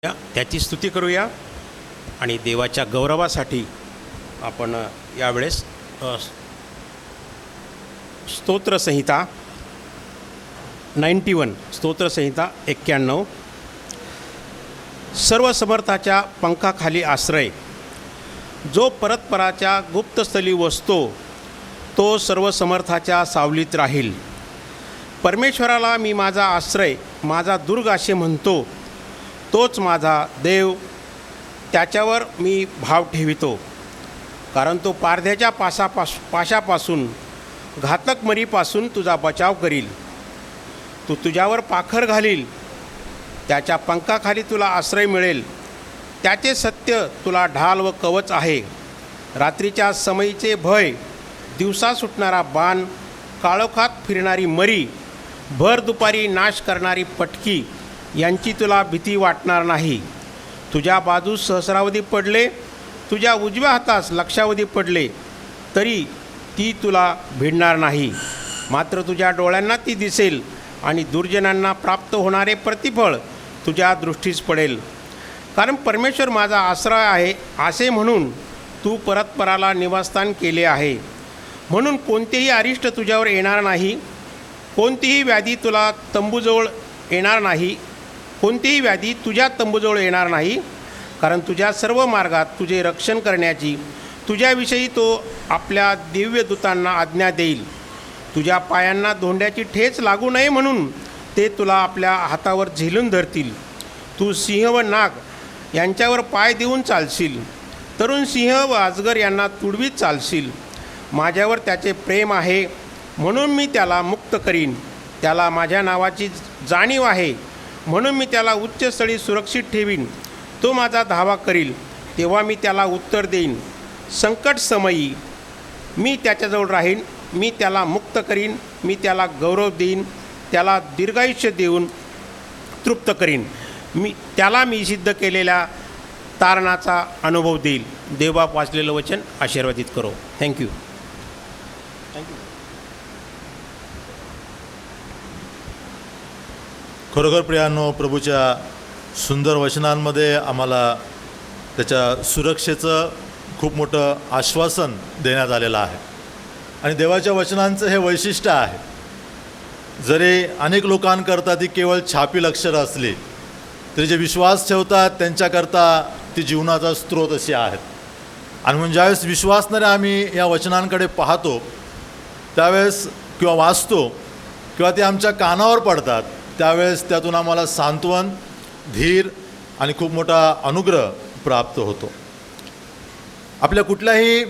त्याची स्तुती करूया आणि देवाच्या गौरवासाठी आपण यावेळेस स्तोत्रसंहिता 91 स्तोत्रसंहिता 91 सर्व समर्थाच्या पंखाखाली आश्रय जो परतपराच्या गुप्तस्थली वसतो तो सर्व समर्थाच्या सावलीत राहील. परमेश्वराला मी माझा आश्रय माझा दुर्ग असे म्हणतो. तोच माझा देव, त्याच्यावर मी भाव ठेवितो. कारण तो पारध्याच्या पाशापासून घातक मरीपासून तुझा बचाव करील. तो तुझ्यावर पाखर घालील, त्याच्या पंखाखाली तुला आश्रय मिळेल. त्याचे सत्य तुला ढाल व कवच आहे. रात्रीच्या समयीचे भय, दिवसा सुटणारा बाण, काळोखात फिरणारी मरी, भर दुपारी नाश करणारी पटकी यांची तुला भीती वाटणार नाही. तुझ्या बाजूस सहस्रावधी पडले, तुझ्या उजव्या हातास लक्षावधी पडले, तरी ती तुला भिडणार नाही. मात्र तुझ्या डोळ्यांना ती दिसेल आणि दुर्जनांना प्राप्त होणारे प्रतिफळ तुझ्या दृष्टीस पडेल. कारण परमेश्वर माझा आश्रय आहे असे म्हणून तू परतपराला निवासस्थान केले आहे. म्हणून कोणतेही अरिष्ट तुझ्यावर येणार नाही, कोणतीही व्याधी तुला तंबूजवळ येणार नाही, कोणतीही व्याधी तुझ्या तंबूजवळ येणार नाही. कारण तुझ्या सर्व मार्गात तुझे रक्षण करण्याची तुझ्याविषयी तो आपल्या दिव्य दूतांना आज्ञा देईल. तुझ्या पायांना धोंड्याची ठेच लागू नये म्हणून ते तुला आपल्या हातावर झेलून धरतील. तू सिंह व नाग यांच्यावर पाय देऊन चालशील, तरुण सिंह व अजगर यांना तुडवीत चालशील. माझ्यावर त्याचे प्रेम आहे म्हणून मी त्याला मुक्त करीन. त्याला माझ्या नावाची जाणीव आहे म्हणून मी त्याला उच्चस्थळी सुरक्षित ठेवीन. तो माझा धावा करील तेव्हा मी त्याला उत्तर देईन. संकट समयी मी त्याच्याजवळ राहीन. मी त्याला मुक्त करीन, मी त्याला गौरव देईन, त्याला दीर्घायुष्य देऊन तृप्त करीन. मी सिद्ध केलेल्या तारणाचा अनुभव देईल. देवबाप वाचलेलं वचन आशीर्वादित करो. थँक्यू. खरोखर प्रियांनो, प्रभूच्या सुंदर वचनांमध्ये आम्हाला त्याच्या सुरक्षेचं खूप मोठं आश्वासन देण्यात आलेलं आहे. आणि देवाच्या वचनांचं हे वैशिष्ट्य आहे. जरी अनेक लोकांकरता ती केवळ छापील अक्षरं असली तरी जे विश्वास ठेवतात त्यांच्याकरता ती जीवनाचा स्रोत अशी आहेत. आणि म्हणून ज्यावेळेस विश्वासणारे आम्ही या वचनांकडे पाहतो त्यावेळेस किंवा वाचतो किंवा ते आमच्या कानावर पडतात त्यावेळेस त्यातून आम्हाला सांत्वन, धीर आणि खूप मोठा अनुग्रह प्राप्त होतो. आपल्या कुठल्याही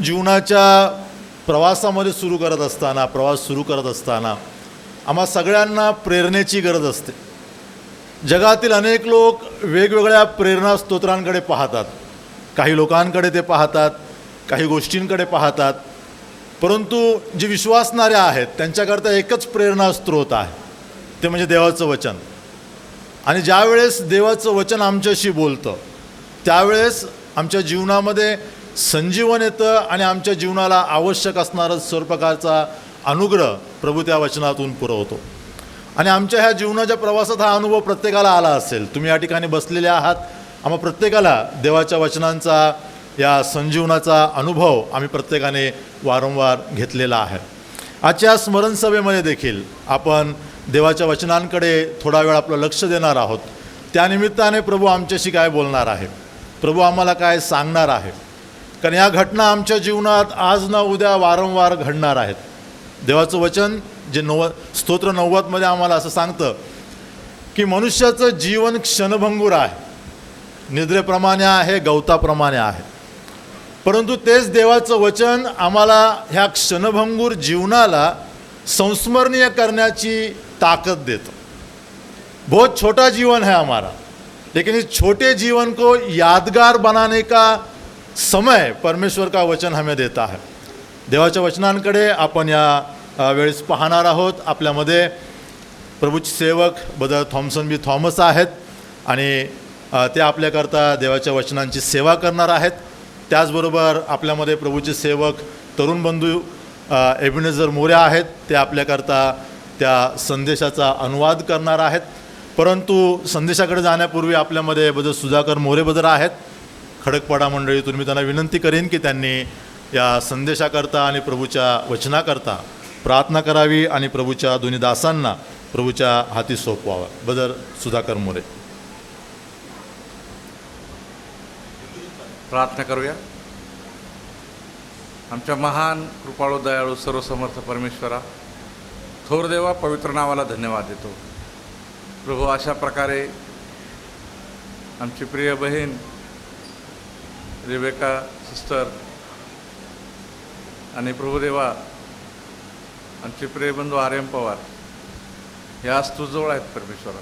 जीवनाच्या प्रवासामध्ये प्रवास सुरू करत असताना आम्हा सगळ्यांना प्रेरणेची गरज असते. जगातील अनेक लोक वेगवेगळ्या प्रेरणा स्तोत्रांकडे पाहतात. काही लोकांकडे ते पाहतात, काही गोष्टींकडे पाहतात. परंतु जे विश्वासणारे आहेत त्यांच्याकरता एकच प्रेरणा स्रोत आहे, ते म्हणजे देवाचं वचन. आणि ज्यावेळेस देवाचं वचन आमच्याशी बोलतं त्यावेळेस आमच्या जीवनामध्ये संजीवन येतं आणि आमच्या जीवनाला आवश्यक असणारं सर्व प्रकारचा अनुग्रह प्रभू त्या वचनातून पुरवतो. आणि आमच्या ह्या जीवनाच्या प्रवासात हा अनुभव प्रत्येकाला आला असेल. तुम्ही या ठिकाणी बसलेले आहात, आम्हा प्रत्येकाला देवाच्या वचनांचा या संजीवनाचा अनुभव आम्ही प्रत्येकाने वारंवार घेतलेला आहे. आजच्या स्मरणसभेमध्ये देखील आपण देवाच्या वचनांकडे थोडा वेळ आपलं लक्ष देणार आहोत. त्यानिमित्ताने प्रभू आमच्याशी काय बोलणार आहे, प्रभू आम्हाला काय सांगणार आहे. कारण या घटना आमच्या जीवनात आज ना उद्या वारंवार घडणार आहेत. देवाचं वचन जे स्तोत्र 90मध्ये आम्हाला असं सांगतं की मनुष्याचं जीवन क्षणभंगूर आहे, निद्रेप्रमाणे आहे, गवताप्रमाणे आहे. परंतु तेच देवाचं वचन आम्हाला ह्या क्षणभंगूर जीवनाला संस्मरणीय करण्याची ताकत देतं. बहुत छोटा जीवन है हमारा, लेकिन इस छोटे जीवन को यादगार बनाने का समय परमेश्वर का वचन हमें देता है. देवाच्या वचनांकडे आपण या वेळेस पाहणार आहोत. आपल्यामध्ये प्रभूचे सेवक ब्रदर थॉम्सन बी थॉमस आहेत आणि ते आपल्याकरता देवाच्या वचनांची सेवा करणार आहेत. त्याचबरोबर आपल्यामध्ये प्रभूचे सेवक तरुण बंधू एबिनेझर मोरे आहेत. ते आपल्याकरता त्या संदेशाचा अनुवाद करणार आहेत. परंतु संदेशाकडे जाण्यापूर्वी आपल्यामध्ये बदल सुधाकर मोरे बदर आहेत, खडकपाडा मंडळीतून. मी त्यांना विनंती करेन की त्यांनी या संदेशाकरता आणि प्रभूच्या वचनाकरता प्रार्थना करावी आणि प्रभूच्या दोन्ही दासांना प्रभूच्या हाती सोपवावा. बदर सुधाकर मोरे. प्रार्थना करूया. आमच्या महान कृपाळू दयाळू सर्वसमर्थ परमेश्वरा, थोर देवा, पवित्र नावाला धन्यवाद देतो. प्रभू, अशा प्रकारे आमची प्रिय बहीण रेबेका सिस्टर आणि प्रभुदेवा आमचे प्रिय बंधू आर्यम पवार हे आज तुझजवळ आहेत परमेश्वरा.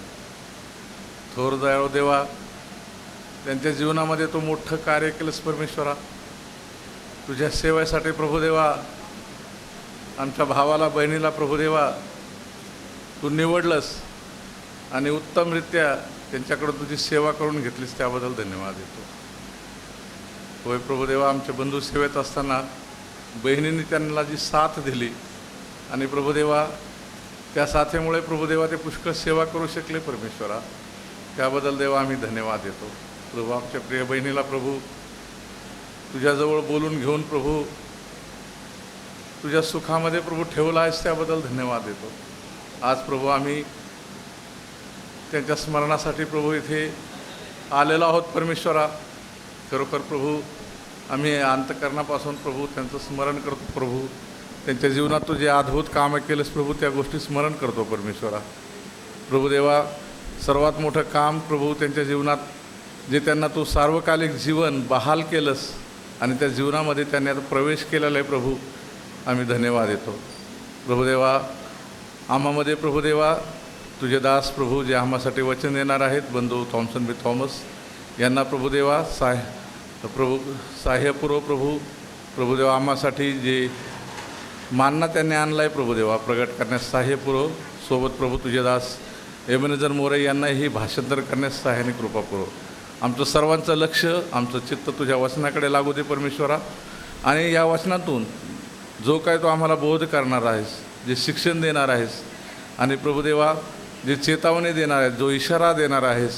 थोर दयाळू देवा, त्यांच्या जीवनामध्ये तू मोठं कार्य केलंस परमेश्वरा. तुझ्या सेवेसाठी प्रभुदेवा आमच्या भावाला बहिणीला प्रभुदेवा तू निवडलंस आणि उत्तमरित्या त्यांच्याकडून तुझी सेवा करून घेतलीस, त्याबद्दल धन्यवाद देतो. होय प्रभुदेवा, आमचे बंधू सेवेत असताना बहिणींनी त्यांना जी साथ दिली आणि प्रभुदेवा त्या साथीमुळे प्रभुदेवा ते पुष्कळ सेवा करू शकले परमेश्वरा, त्याबद्दल देवा आम्ही धन्यवाद देतो. प्रभू, आमच्या प्रिय बहिणीला प्रभू तुझ्याजवळ बोलून घेऊन प्रभू तुझ्या सुखामध्ये प्रभू ठेवला आहेस, त्याबद्दल धन्यवाद देतो. आज प्रभू आम्ही त्यांच्या स्मरणासाठी प्रभू इथे आलेलो आहोत परमेश्वरा. खरोखर प्रभू आम्ही अंतःकरणापासून प्रभू त्यांचं स्मरण करतो. प्रभू, त्यांच्या जीवनात तू जे अद्भुत कामं केलंस प्रभू, त्या गोष्टी स्मरण करतो परमेश्वरा. प्रभुदेवा, सर्वात मोठं काम प्रभू त्यांच्या जीवनात जे त्यांना तू सार्वकालिक जीवन बहाल केलंस आणि त्या जीवनामध्ये त्यांनी आता प्रवेश केलेला आहे प्रभू, आम्ही धन्यवाद देतो. प्रभुदेवा, आम्हामध्ये प्रभुदेवा तुझे दास प्रभू जे आम्हासाठी वचन देणार आहेत, बंधू थॉम्सन बी थॉमस यांना प्रभुदेवा सहाय्य पुरव प्रभुदेवा. आम्हासाठी जे मानना त्यांनी आणला आहे प्रभुदेवा प्रगट करण्यास सहाय्य पुरव. सोबत प्रभू तुझे दास एबेनेझर मोरे यांनाही भाषांतर करण्यास सहाय्याने कृपा पुरव. आमचं सर्वांचं लक्ष, आमचं चित्त तुझ्या वचनाकडे लागू दे परमेश्वरा. आणि या वचनातून जो काय तो आम्हाला बोध करणार आहेस, जे शिक्षण देणार आहेस आणि प्रभुदेवा जे चेतावणी देणार आहेस, जो इशारा देणार आहेस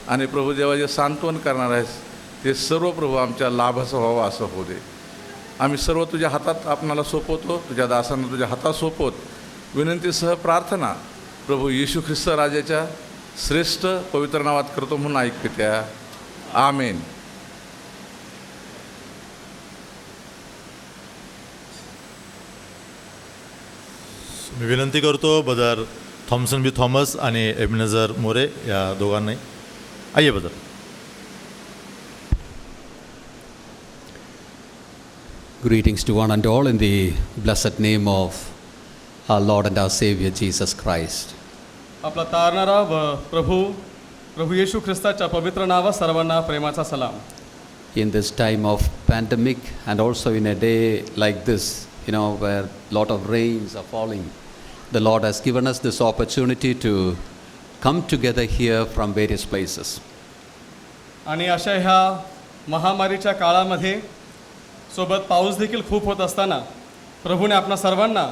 आणि प्रभुदेवा जे सांत्वन करणार आहेस, ते सर्व प्रभू आमच्या लाभाचं व्हावं असं होऊ दे. आम्ही सर्व तुझ्या हातात आपणाला सोपवतो, तुझ्या दासांना तुझ्या हातात सोपवत विनंतीसह प्रार्थना प्रभू येशू ख्रिस्त राजाच्या श्रेष्ठ पवित्र नावात करतो म्हणून ऐकते त्या. आमेन. मी विनंती करतो बदर थॉम्सन बी थॉमस आणि एबेनेझर मोरे या दोघांनाही. आइए बदर. Greetings to one and all in the blessed name of our Lord and our Savior Jesus Christ. आपला तारणारा व प्रभू येशू ख्रिस्ताच्या पवित्र नावात सर्वांना प्रेमाचा सलाम. In this time of pandemic and also in a day like this, where lot of rains are falling, the Lord has given us this opportunity to come together here from various places. आणि अशा ह्या महामारीच्या काळामध्ये सोबत पाऊस देखील खूप होत असताना प्रभूने आपणा सर्वांना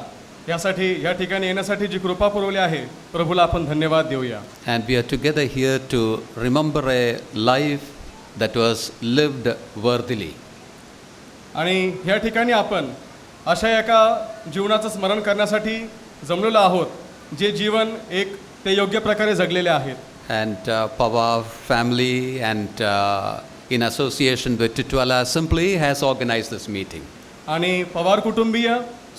यासाठी या ठिकाणी येण्यासाठी जी कृपा पुरवली आहे, प्रभूला आपण धन्यवाद देऊया. And we are together here to remember a life that was lived worthily. आणि या ठिकाणी आपण अशा एका जीवनाचं स्मरण करण्यासाठी जमलेलो आहोत, जे जीवन एक ते योग्य प्रकारे जगलेले आहेत. And Pawar family and in association with Titwala Assembly has organized this meeting. आणि पवार कुटुंबीय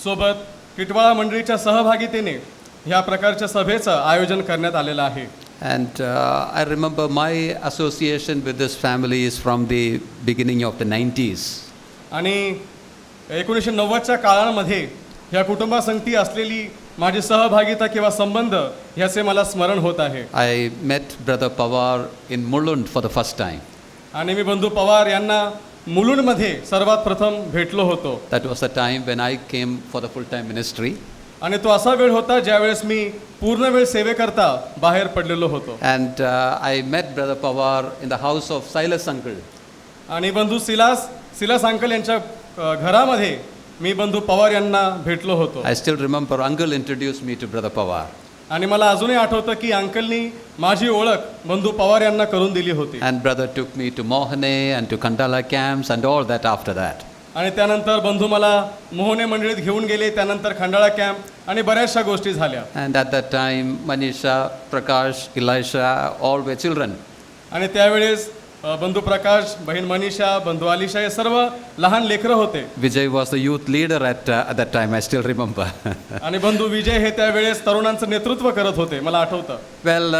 सोबत किटवाळा मंडळीच्या सहभागीतेने ह्या प्रकारच्या सभेचं आयोजन करण्यात आलेलं आहे. And I remember my association with this family is from the beginning of the 90s. आणि 1990च्या काळामध्ये ह्या कुटुंबासंगती असलेली माझी सहभागिता किंवा संबंध ह्याचे मला स्मरण होत आहे. I met Brother Pawar in Mulund for the first time. आणि मी बंधू पवार यांना मुलुंडमध्ये सर्वात प्रथम भेटलो होतो. That was the time when I came for the full-time ministry. आणि तो असा वेळ होता ज्यावेळेस मी पूर्ण वेळ सेवेकरता बाहेर पडलेलो होतो. And I met Brother Pawar in the house of Silas uncle. आणि बंधू सिलास अंकल यांच्या घरामध्ये मी बंधू पवार यांना भेटलो होतो. I still remember uncle introduced me to Brother Pawar. आणि मला अजूनही आठवतं की अंकलनी माझी ओळख बंधू पवार यांना करून दिली होती. And brother took me to Mohane and to Kandala camps and all that after that. आणि त्यानंतर बंधू मला मोहने मंडळीत घेऊन गेले, त्यानंतर खंडाळा कॅम्प आणि बऱ्याचशा गोष्टी झाल्या. And at that time, Manisha, Prakash, Elisha, all were children. आणि त्यावेळेस बंधू प्रकाश, बहीण मनीषा, बंधू आलिशा हे सर्व लहान लेकरं होते. Vijay was the youth leader at that time, I still remember. आणि बंधू विजय हे त्यावेळेस तरुणांचं नेतृत्व करत होते, मला आठवतं. Well,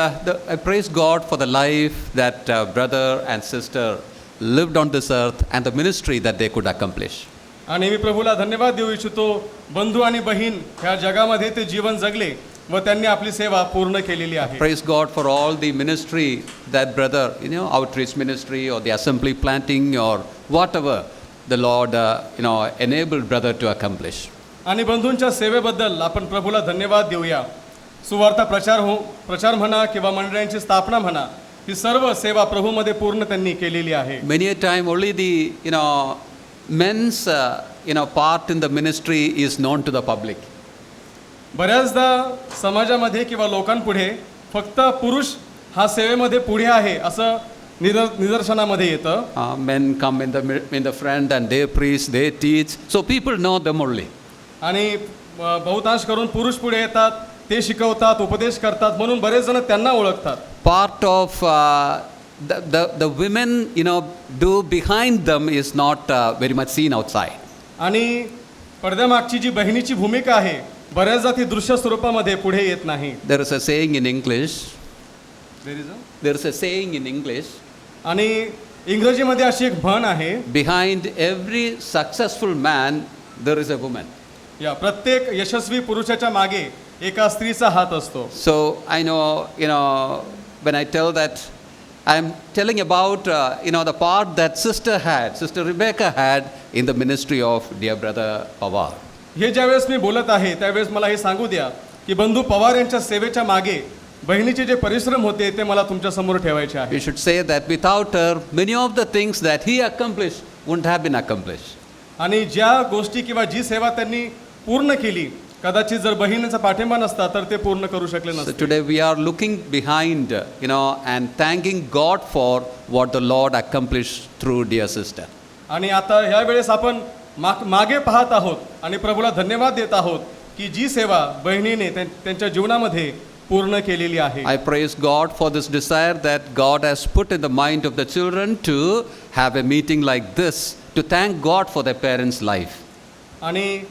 I praise God for the life that brother and sister lived on this earth and the ministry that they could accomplish. आणि मी प्रभूला धन्यवाद देऊ इच्छितो, बंधू आणि बहीण ह्या जगामध्ये ते जीवन जगले व त्यांनी आपली सेवा पूर्ण केलेली आहे. Praise God for all the ministry that brother, outreach ministry or the assembly planting or whatever the Lord, enabled brother to accomplish. आणि बंधूंच्या सेवेबद्दल आपण प्रभूला धन्यवाद देऊया. सुवार्ता प्रचार म्हणा किंवा मंडळांची स्थापना म्हणा, ही सर्व सेवा प्रभूमध्ये पूर्ण त्यांनी केलेली आहे. Many a time only the, men's, part in the ministry is known to the public. बऱ्याचदा समाजामध्ये किंवा लोकांपुढे फक्त पुरुष हा सेवेमध्ये पुढे आहे असं निदर्शनामध्ये येतं. Men come in the front and they preach, they teach, so people know them only. आणि बहुतांश करून पुरुष पुढे येतात, ते शिकवतात, उपदेश करतात, म्हणून बरेच जण त्यांना ओळखतात. Part of the women, do behind them is not very much seen outside. आणि पडद्यामागची जी बहिणीची भूमिका आहे बऱ्याचदा ती दृश्य स्वरूपामध्ये पुढे येत नाही. There is a saying in English. There is a saying in English. आणि इंग्रजीमध्ये अशी एक म्हण आहे, Behind every successful man, there is a woman. या प्रत्येक यशस्वी पुरुषाच्या मागे एका स्त्रीचा हात असतो. So I know, when I tell that, I'm telling about, the part that Sister Rebecca had in the ministry of dear brother Pawar. हे ज्यावेळेस मी बोलत आहे त्यावेळेस मला हे सांगू द्या की बंधू पवार यांच्या सेवेच्या मागे बहिणीचे जे परिश्रम होते ते मला तुमच्या समोर ठेवायचे आहे. We should say that without her, many of the things that he accomplished wouldn't have been accomplished. आणि ज्या गोष्टी किंवा जी सेवा त्यांनी पूर्ण केली, कदाचित जर बहिणीचा पाठिंबा नसता तर ते पूर्ण करू शकले So नसते. today we are looking behind, and thanking God for what the Lord accomplished through dear sister. आणि आता ह्या वेळेस आपण मागे पाहत आहोत आणि प्रभूला धन्यवाद देत आहोत की जी सेवा बहिणीने त्यांच्या जीवनामध्ये पूर्ण केलेली आहे. I praise God for this desire that God has put in the mind of the children to have a meeting like this to thank God for their parents' life. आणि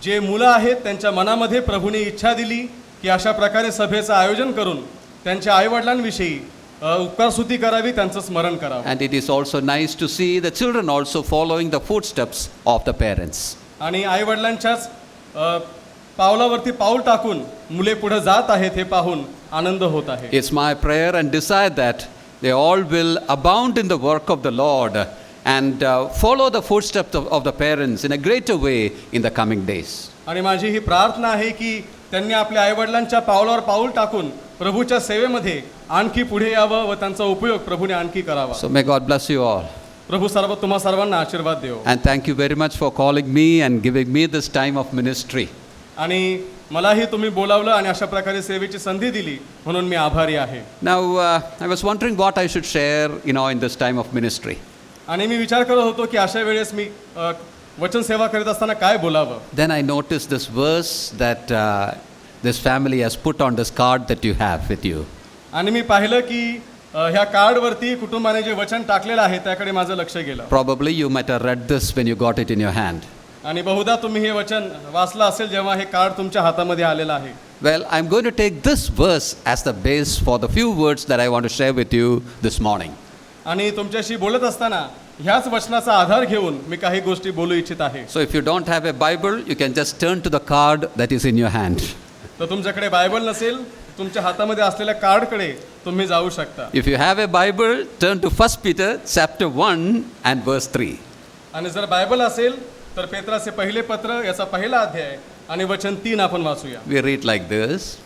जे मुलं आहेत त्यांच्या मनामध्ये प्रभूने इच्छा दिली की अशा प्रकारे सभेचं आयोजन करून त्यांच्या आईवडिलांविषयी उपकारस्तुती करावी, त्यांचं स्मरण करावं. And it is also nice to see the children also following the footsteps of the parents. आणि आईवडिलांच्याच पावलावरती पाऊल टाकून मुले पुढे जात आहेत हे पाहून आनंद होत आहे. It's my prayer and desire that they all will abound in the work of the Lord and follow the footsteps of the parents in a greater way in the coming days. आणि माझी ही प्रार्थना आहे की त्यांनी आपल्या आईवडिलांच्या पावलावर पाऊल टाकून प्रभूच्या सेवेमध्ये आणखी पुढे यावं व त्यांचा उपयोग प्रभूने आणखी करावा. So may God bless you all. प्रभू तुम्हा सर्वांना आशीर्वाद देव. And thank you very much for calling me and giving me this time of ministry. आणि मलाही तुम्ही बोलावलं आणि अशा प्रकारे सेवेची संधी दिली म्हणून मी आभारी आहे. Now, I was wondering what I should share, in this time of ministry. आणि मी विचार करत होतो की अशा वेळेस मी वचन सेवा करीत असताना काय बोलावं. Then I noticed this verse that this family has put on this card that you have with you. आणि मी पाहिलं की ह्या कार्डवरती कुटुंबाने जे वचन टाकलेलं आहे त्याकडे माझं लक्ष गेलं. Probably you might have read this when you got it in your hand. आणि बहुधा तुम्ही हे वचन वाचलं असेल जेव्हा हे कार्ड तुमच्या हातामध्ये आलेलं आहे. Well, I'm going to take this verse as the base for the few words that I want to share with you this morning. आणि तुमच्याशी बोलत असताना ह्याच वचनाचा आधार घेऊन मी काही गोष्टी बोलू इच्छित आहे. So if you don't have a Bible, you can just turn to the card that is in your hand. तर तुमच्याकडे बायबल नसेल, तुमच्या हातामध्ये असलेल्या कार्डकडे तुम्ही जाऊ शकता. If you have a Bible, turn to 1 Peter chapter 1 and verse 3. आणि जर बायबल असेल तर पेत्राचे पहिले पत्र याचा पहिला अध्याय आणि वचन 3 आपण वाचूया. We read like this.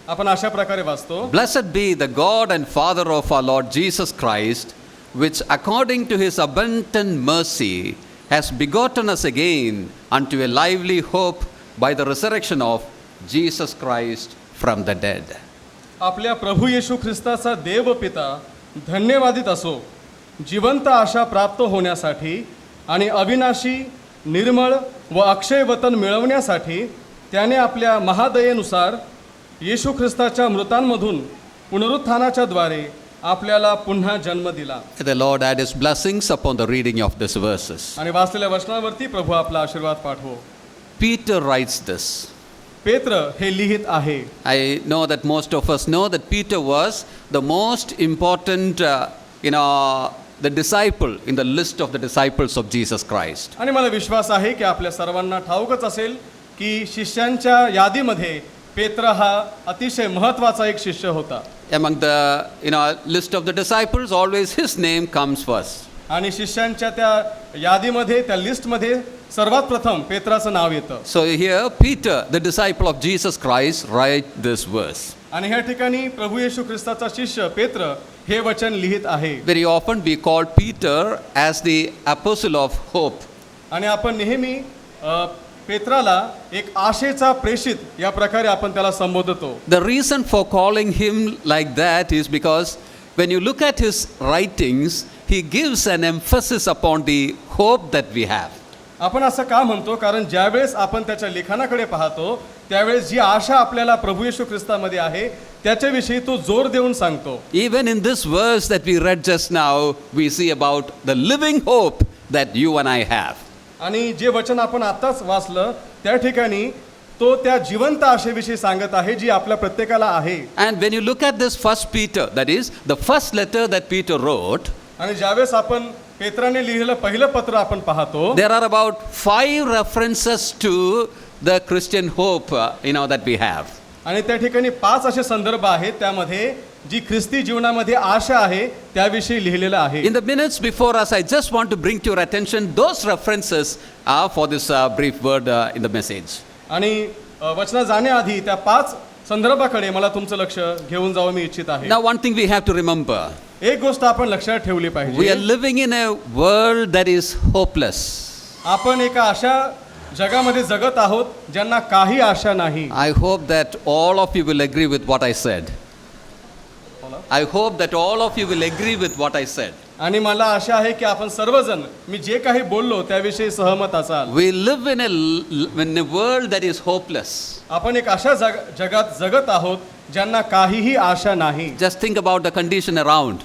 आपण अशा प्रकारे वाचतो. Blessed be the God and Father of our Lord Jesus Christ, which according to his abundant mercy has begotten us again unto a lively hope by the resurrection of Jesus Christ from the dead. आपल्या प्रभू येशू ख्रिस्ताचा देव पिता धन्यवादित असो, जिवंत आशा प्राप्त होण्यासाठी आणि अविनाशी निर्मळ व अक्षय वतन मिळवण्यासाठी त्याने आपल्या महादयेनुसार येशू ख्रिस्ताच्या मृतांमधून पुनरुत्थानाच्या द्वारे आपल्याला पुन्हा जन्म दिला. May the Lord add his blessings upon the reading of these verses. आणि वाचलेल्या वचनावरती प्रभू आपला आशीर्वाद पाठवो. Peter writes this. पेत्र हे लिहित आहे. I know that most of us know that Peter was the most important, the disciple in the list of the disciples of Jesus Christ. आणि मला विश्वास आहे की आपल्या सर्वांना ठाऊकच असेल की शिष्यांच्या यादीमध्ये पेत्र हा अतिशय महत्त्वाचा एक शिष्य होता. Among the list of the disciples, always his name comes first. आणि शिष्यांच्या त्या यादीमध्ये त्या लिस्टमध्ये सर्वात प्रथम पेत्राचं नाव येतं. So here Peter, the disciple of Jesus Christ, write this verse. आणि ह्या ठिकाणी प्रभू येशू ख्रिस्ताचा शिष्य पेत्र हे वचन लिहित आहे. Very often we call Peter as the apostle of hope. आणि आपण नेहमी पेत्राला एक आशेचा प्रेषित या प्रकारे आपण त्याला संबोधतो. The reason for calling him like that is because when you look at his writings, he gives an emphasis upon the hope that we have. आपण असं का म्हणतो, कारण ज्यावेळेस आपण त्याच्या लेखनाकडे पाहतो त्यावेळेस जी आशा आपल्याला प्रभू येशू ख्रिस्तामध्ये आहे त्याच्याविषयी तो जोर देऊन सांगतो. Even in this verse that we read just now, we see about the living hope that you and I have. आणि जे वचन आपण आत्ताच वाचलं त्या ठिकाणी तो त्या जिवंत आशेविषयी सांगत आहे जी आपल्या प्रत्येकाला आहे. And when you look at this first Peter, that is the first letter that Peter wrote, आणि ज्यावेळेस आपण पेत्राने लिहिलेलं पहिलं पत्र आपण पाहतो, there are about 5 references to the Christian hope, that we have. आणि त्या ठिकाणी 5 असे संदर्भ आहेत त्यामध्ये जी ख्रिस्ती जीवनामध्ये आशा आहे त्याविषयी लिहिलेलं आहे. In the minutes before us, I just want to bring to your attention those references for this brief word in the message. आणि वचना जाण्याआधी त्या 5 संदर्भाकडे मला तुमचं लक्ष घेऊन जावं मी इच्छित आहे. Now, one thing we have to remember, एक गोष्ट आपण लक्षात ठेवली we are पाहिजे, living in a world that is hopeless. आपण एका अशा जगामध्ये जगत आहोत ज्यांना काही आशा नाही. I hope that all of you will agree with what I said. I hope that all of you will agree with what I said. आणि मला आशा आहे की आपण सर्वजण मी जे काही बोललो त्याविषयी सहमत असाल. We live in a world that is hopeless. आपण एक अशा जगात जगत आहोत ज्यांना काहीही आशा नाही. Just think about the condition around.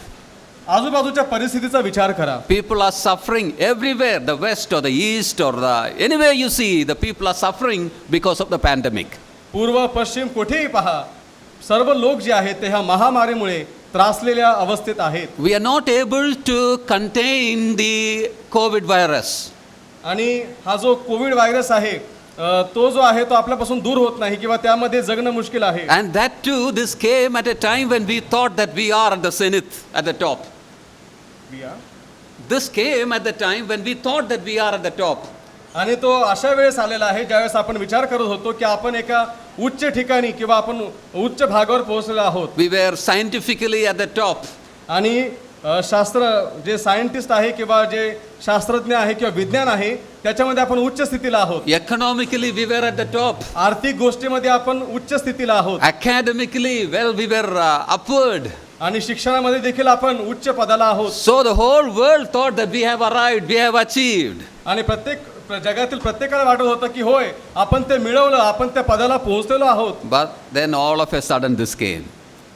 आजूबाजूच्या परिस्थितीचा विचार करा. People are suffering everywhere, the west or the east or anywhere you see, the people are suffering because of the pandemic. पूर्व पश्चिम कुठेही पहा, सर्व लोक जे आहेत ते ह्या महामारीमुळे त्रासलेल्या अवस्थेत आहेत. We are not able to contain the COVID virus. आणि हा जो कोविड व्हायरस आहे तो जो आहे तो आपल्यापासून दूर होत नाही किंवा त्यामध्ये जगणं मुश्किल आहे. And that too, this came at a time when we thought that we are at the zenith, at the top. This came at the time when we thought that we are at the top. आणि तो अशा वेळेस आलेला आहे ज्यावेळेस आपण विचार करत होतो की आपण एका उच्च ठिकाणी किंवा आपण उच्च भागावर पोहोचलेलो आहोत. We were scientifically at the top. आणि शास्त्र जे सायंटिस्ट आहे किंवा जे शास्त्रज्ञ आहे किंवा विज्ञान आहे त्याच्यामध्ये आपण उच्च स्थितीला आहोत. Economically, we were at the top. आर्थिक गोष्टीमध्ये आपण उच्च स्थितीला आहोत. Academically, well, we were upward. आणि शिक्षणामध्ये देखील आपण उच्च पदाला आहोत. So the whole world thought that we have arrived, we have achieved. आणि जगातील प्रत्येकाला वाटत होतं की होय आपण ते मिळवलं, आपण त्या पदाला पोहोचलेलो आहोत. But then all of a sudden this came.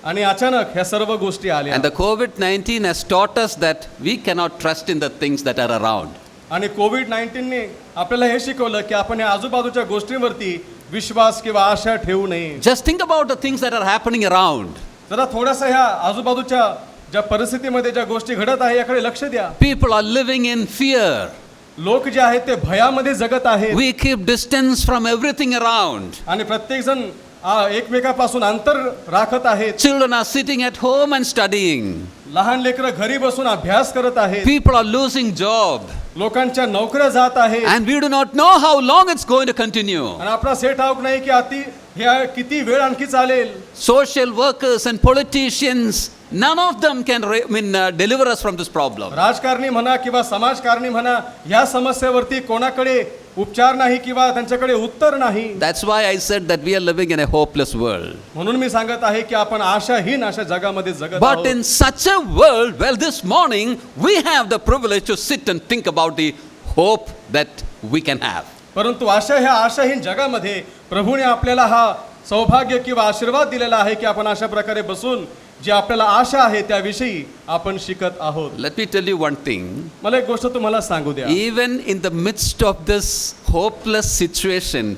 आणि अचानक ह्या सर्व गोष्टी आल्या. And the COVID-19 has taught us that we cannot trust in the things that are around. आणि कोविड-19 ने आपल्याला हे शिकवलं की आपण या आजूबाजूच्या गोष्टींवरती विश्वास किंवा आशा ठेवू नये. Just think about the things that are happening around. जरा थोडासा ह्या आजूबाजूच्या ज्या परिस्थितीमध्ये ज्या गोष्टी घडत आहे याकडे लक्ष द्या. People are living in fear. लोक जे आहेत ते भयामध्ये जगत आहेत. We keep distance from everything around. आणि प्रत्येक जण एकमेकापासून अंतर राखत आहेत. Children are sitting at home and studying. लहान लेकरं घरी बसून अभ्यास करत आहेत. People are losing job. लोकांच्या नोकऱ्या जात आहेत. And we do not know how long it's going to continue. आणि आपणास हे ठाऊक नाही की हे किती वेळ आणखी चालेल? Social workers and politicians, none of them can deliver us from this problem. राजकारणी म्हणा किंवा समाजकारणी म्हणा, या समस्येवरती कोणाकडे उपचार नाही किंवा त्यांच्याकडे उत्तर नाही. That's why I said that we are living in a hopeless world. म्हणून मी सांगत आहे की आपण आशाहीन अशा जगामध्ये जगत But आहोत. in such a world, well, this morning we have the privilege to sit and think about the hope that we can have. परंतु ह्या आशाहीन जगामध्ये प्रभूने आपल्याला हा सौभाग्य किंवा आशीर्वाद दिलेला आहे की आपण अशा प्रकारे बसून जी आपल्याला आशा आहे त्याविषयी आपण शिकत आहोत. Let me tell you one thing. मला एक गोष्ट तुम्हाला सांगू द्या. Even in the midst of this hopeless situation,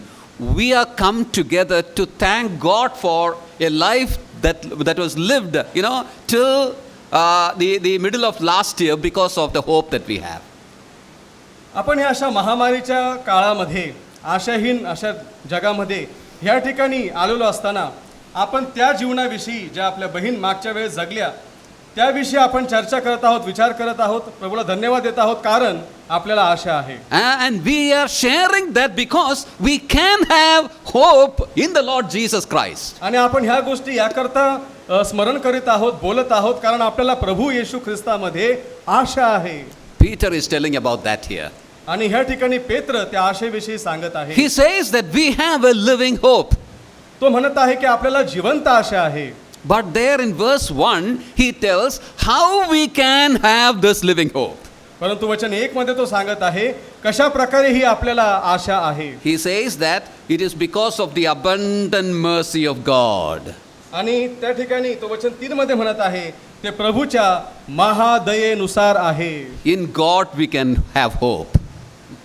we are come together to thank God for a life that was lived, till the middle of last year because of the hope that we have. आपण ह्या अशा महामारीच्या काळामध्ये आशाहीन अशा जगामध्ये ह्या ठिकाणी आलेलो असताना आपण त्या जीवनाविषयी ज्या आपल्या बहीण मागच्या वेळेस जगल्या त्याविषयी आपण चर्चा करत आहोत, विचार करत आहोत. प्रभूला धन्यवाद देत आहोत कारण आपल्याला आशा आहे. And we are sharing that because we can have hope in the Lord Jesus Christ. आणि आपण ह्या गोष्टी याकरता स्मरण करीत आहोत, बोलत आहोत कारण आपल्याला प्रभू येशू ख्रिस्तामध्ये आशा आहे. Peter is telling about that here. आणि ह्या ठिकाणी पेत्र त्या आशेविषयी सांगत आहे. He says that we have a living hope. तो म्हणत आहे की आपल्याला जिवंत आशा आहे. But there in verse 1, he tells how we can have this living hope. परंतु वचन 1 मध्ये तो सांगत आहे कशा प्रकारे ही आपल्याला आशा आहे. He says that it is because of the abundant mercy of God. आणि त्या ठिकाणी तो वचन 3 मध्ये म्हणत आहे ते प्रभूच्या महादयेनुसार आहे. In God we can have hope.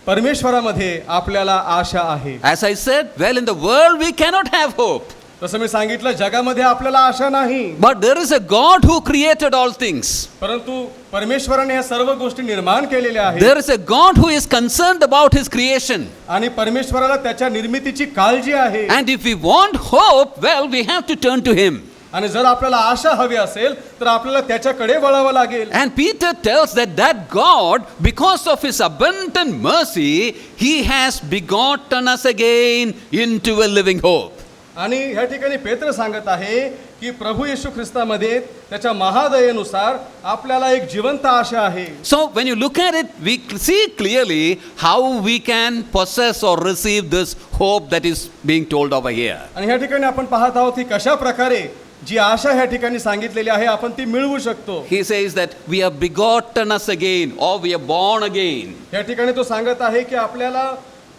परमेश्वरामध्ये आपल्याला आशा आहे. As I said, well, in the world we cannot have hope. तसं मी सांगितलं जगामध्ये आपल्याला आशा नाही. But there is a God who created all things. परंतु परमेश्वराने ह्या सर्व गोष्टी निर्माण केलेल्या आहेत. There is a God who is concerned about his creation. आणि परमेश्वराला त्याच्या निर्मितीची काळजी आहे. And if we want hope, well, we have to turn to him. आणि जर आपल्याला आशा हवी असेल तर आपल्याला त्याच्याकडे वळावं लागेल. And Peter tells that God, because of his abundant mercy, he has begotten us again into a living hope. आणि ह्या ठिकाणी पेत्र सांगत आहे की प्रभू येशू ख्रिस्तामध्ये त्याच्या महादयेनुसार आपल्याला एक जिवंत आशा आहे. So when you look at it, we see clearly how we can possess or receive this hope that is being told over here. आणि ह्या ठिकाणी आपण पाहत आहोत की कशा प्रकारे जी आशा ह्या ठिकाणी सांगितलेली आहे आपण ती मिळवू शकतो. He says that we have begotten us again, or we are born again. ह्या ठिकाणी तो सांगत आहे की आपल्याला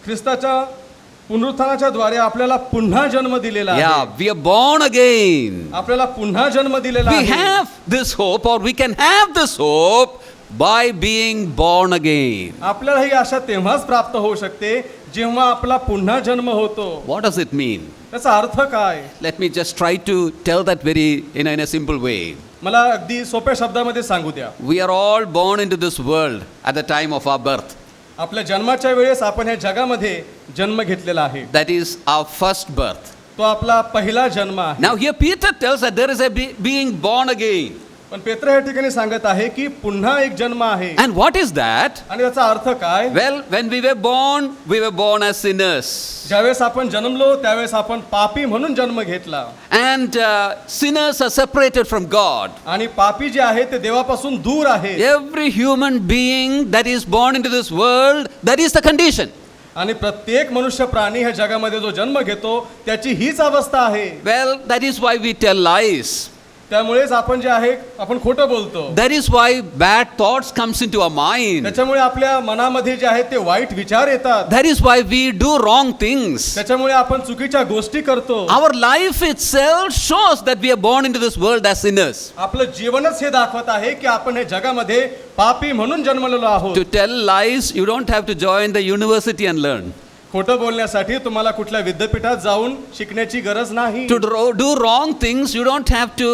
ख्रिस्ताच्या पुनरुत्थानाच्या द्वारे आपल्याला पुन्हा जन्म दिलेला Yeah, आहे. we are born again. आपल्याला पुन्हा जन्म दिलेला We आहे. have this hope, or we can have this hope by being born again. आपल्याला ही आशा तेव्हाच प्राप्त होऊ शकते जेव्हा आपला पुन्हा जन्म होतो. What does it mean? त्याचा अर्थ काय? Let me just try to tell that very in a simple way. मला अगदी सोप्या शब्दामध्ये सांगू द्या. We are all born into this world at the time of our birth. आपल्या जन्माच्या वेळेस आपण ह्या जगामध्ये जन्म घेतलेला आहे. That is our first birth. तो आपला पहिला जन्म आहे. Now here Peter tells that there is a being born again. पण पेत्र या ठिकाणी सांगत आहे की पुन्हा एक जन्म आहे. And what is that? आणि त्याचा अर्थ काय? Well, when we were born as sinners. ज्यावेळेस आपण जन्मलो त्यावेळेस आपण पापी म्हणून जन्म घेतला. And sinners are separated from God. आणि पापी जे आहे ते देवापासून दूर आहे. Every human being that is born into this world, that is the condition. आणि प्रत्येक मनुष्य प्राणी ह्या जगामध्ये जो जन्म घेतो त्याची हीच अवस्था आहे. Well, that is why we tell lies. त्यामुळेच आपण जे आहे आपण खोटं बोलतो. That is why bad thoughts comes into our mind. त्याच्यामुळे आपल्या मनामध्ये जे आहे ते वाईट विचार येतात. That is why we do wrong things. त्याच्यामुळे आपण चुकीच्या गोष्टी करतो. Our life itself shows that we are born into this world as sinners. आपलं जीवनच हे दाखवत आहे की आपण हे जगामध्ये पापी म्हणून जन्मलेलो आहोत. To tell lies, you don't have to join the university and learn. खोटं बोलण्यासाठी तुम्हाला कुठल्या विद्यापीठात जाऊन शिकण्याची गरज नाही. To do wrong things, you don't have to,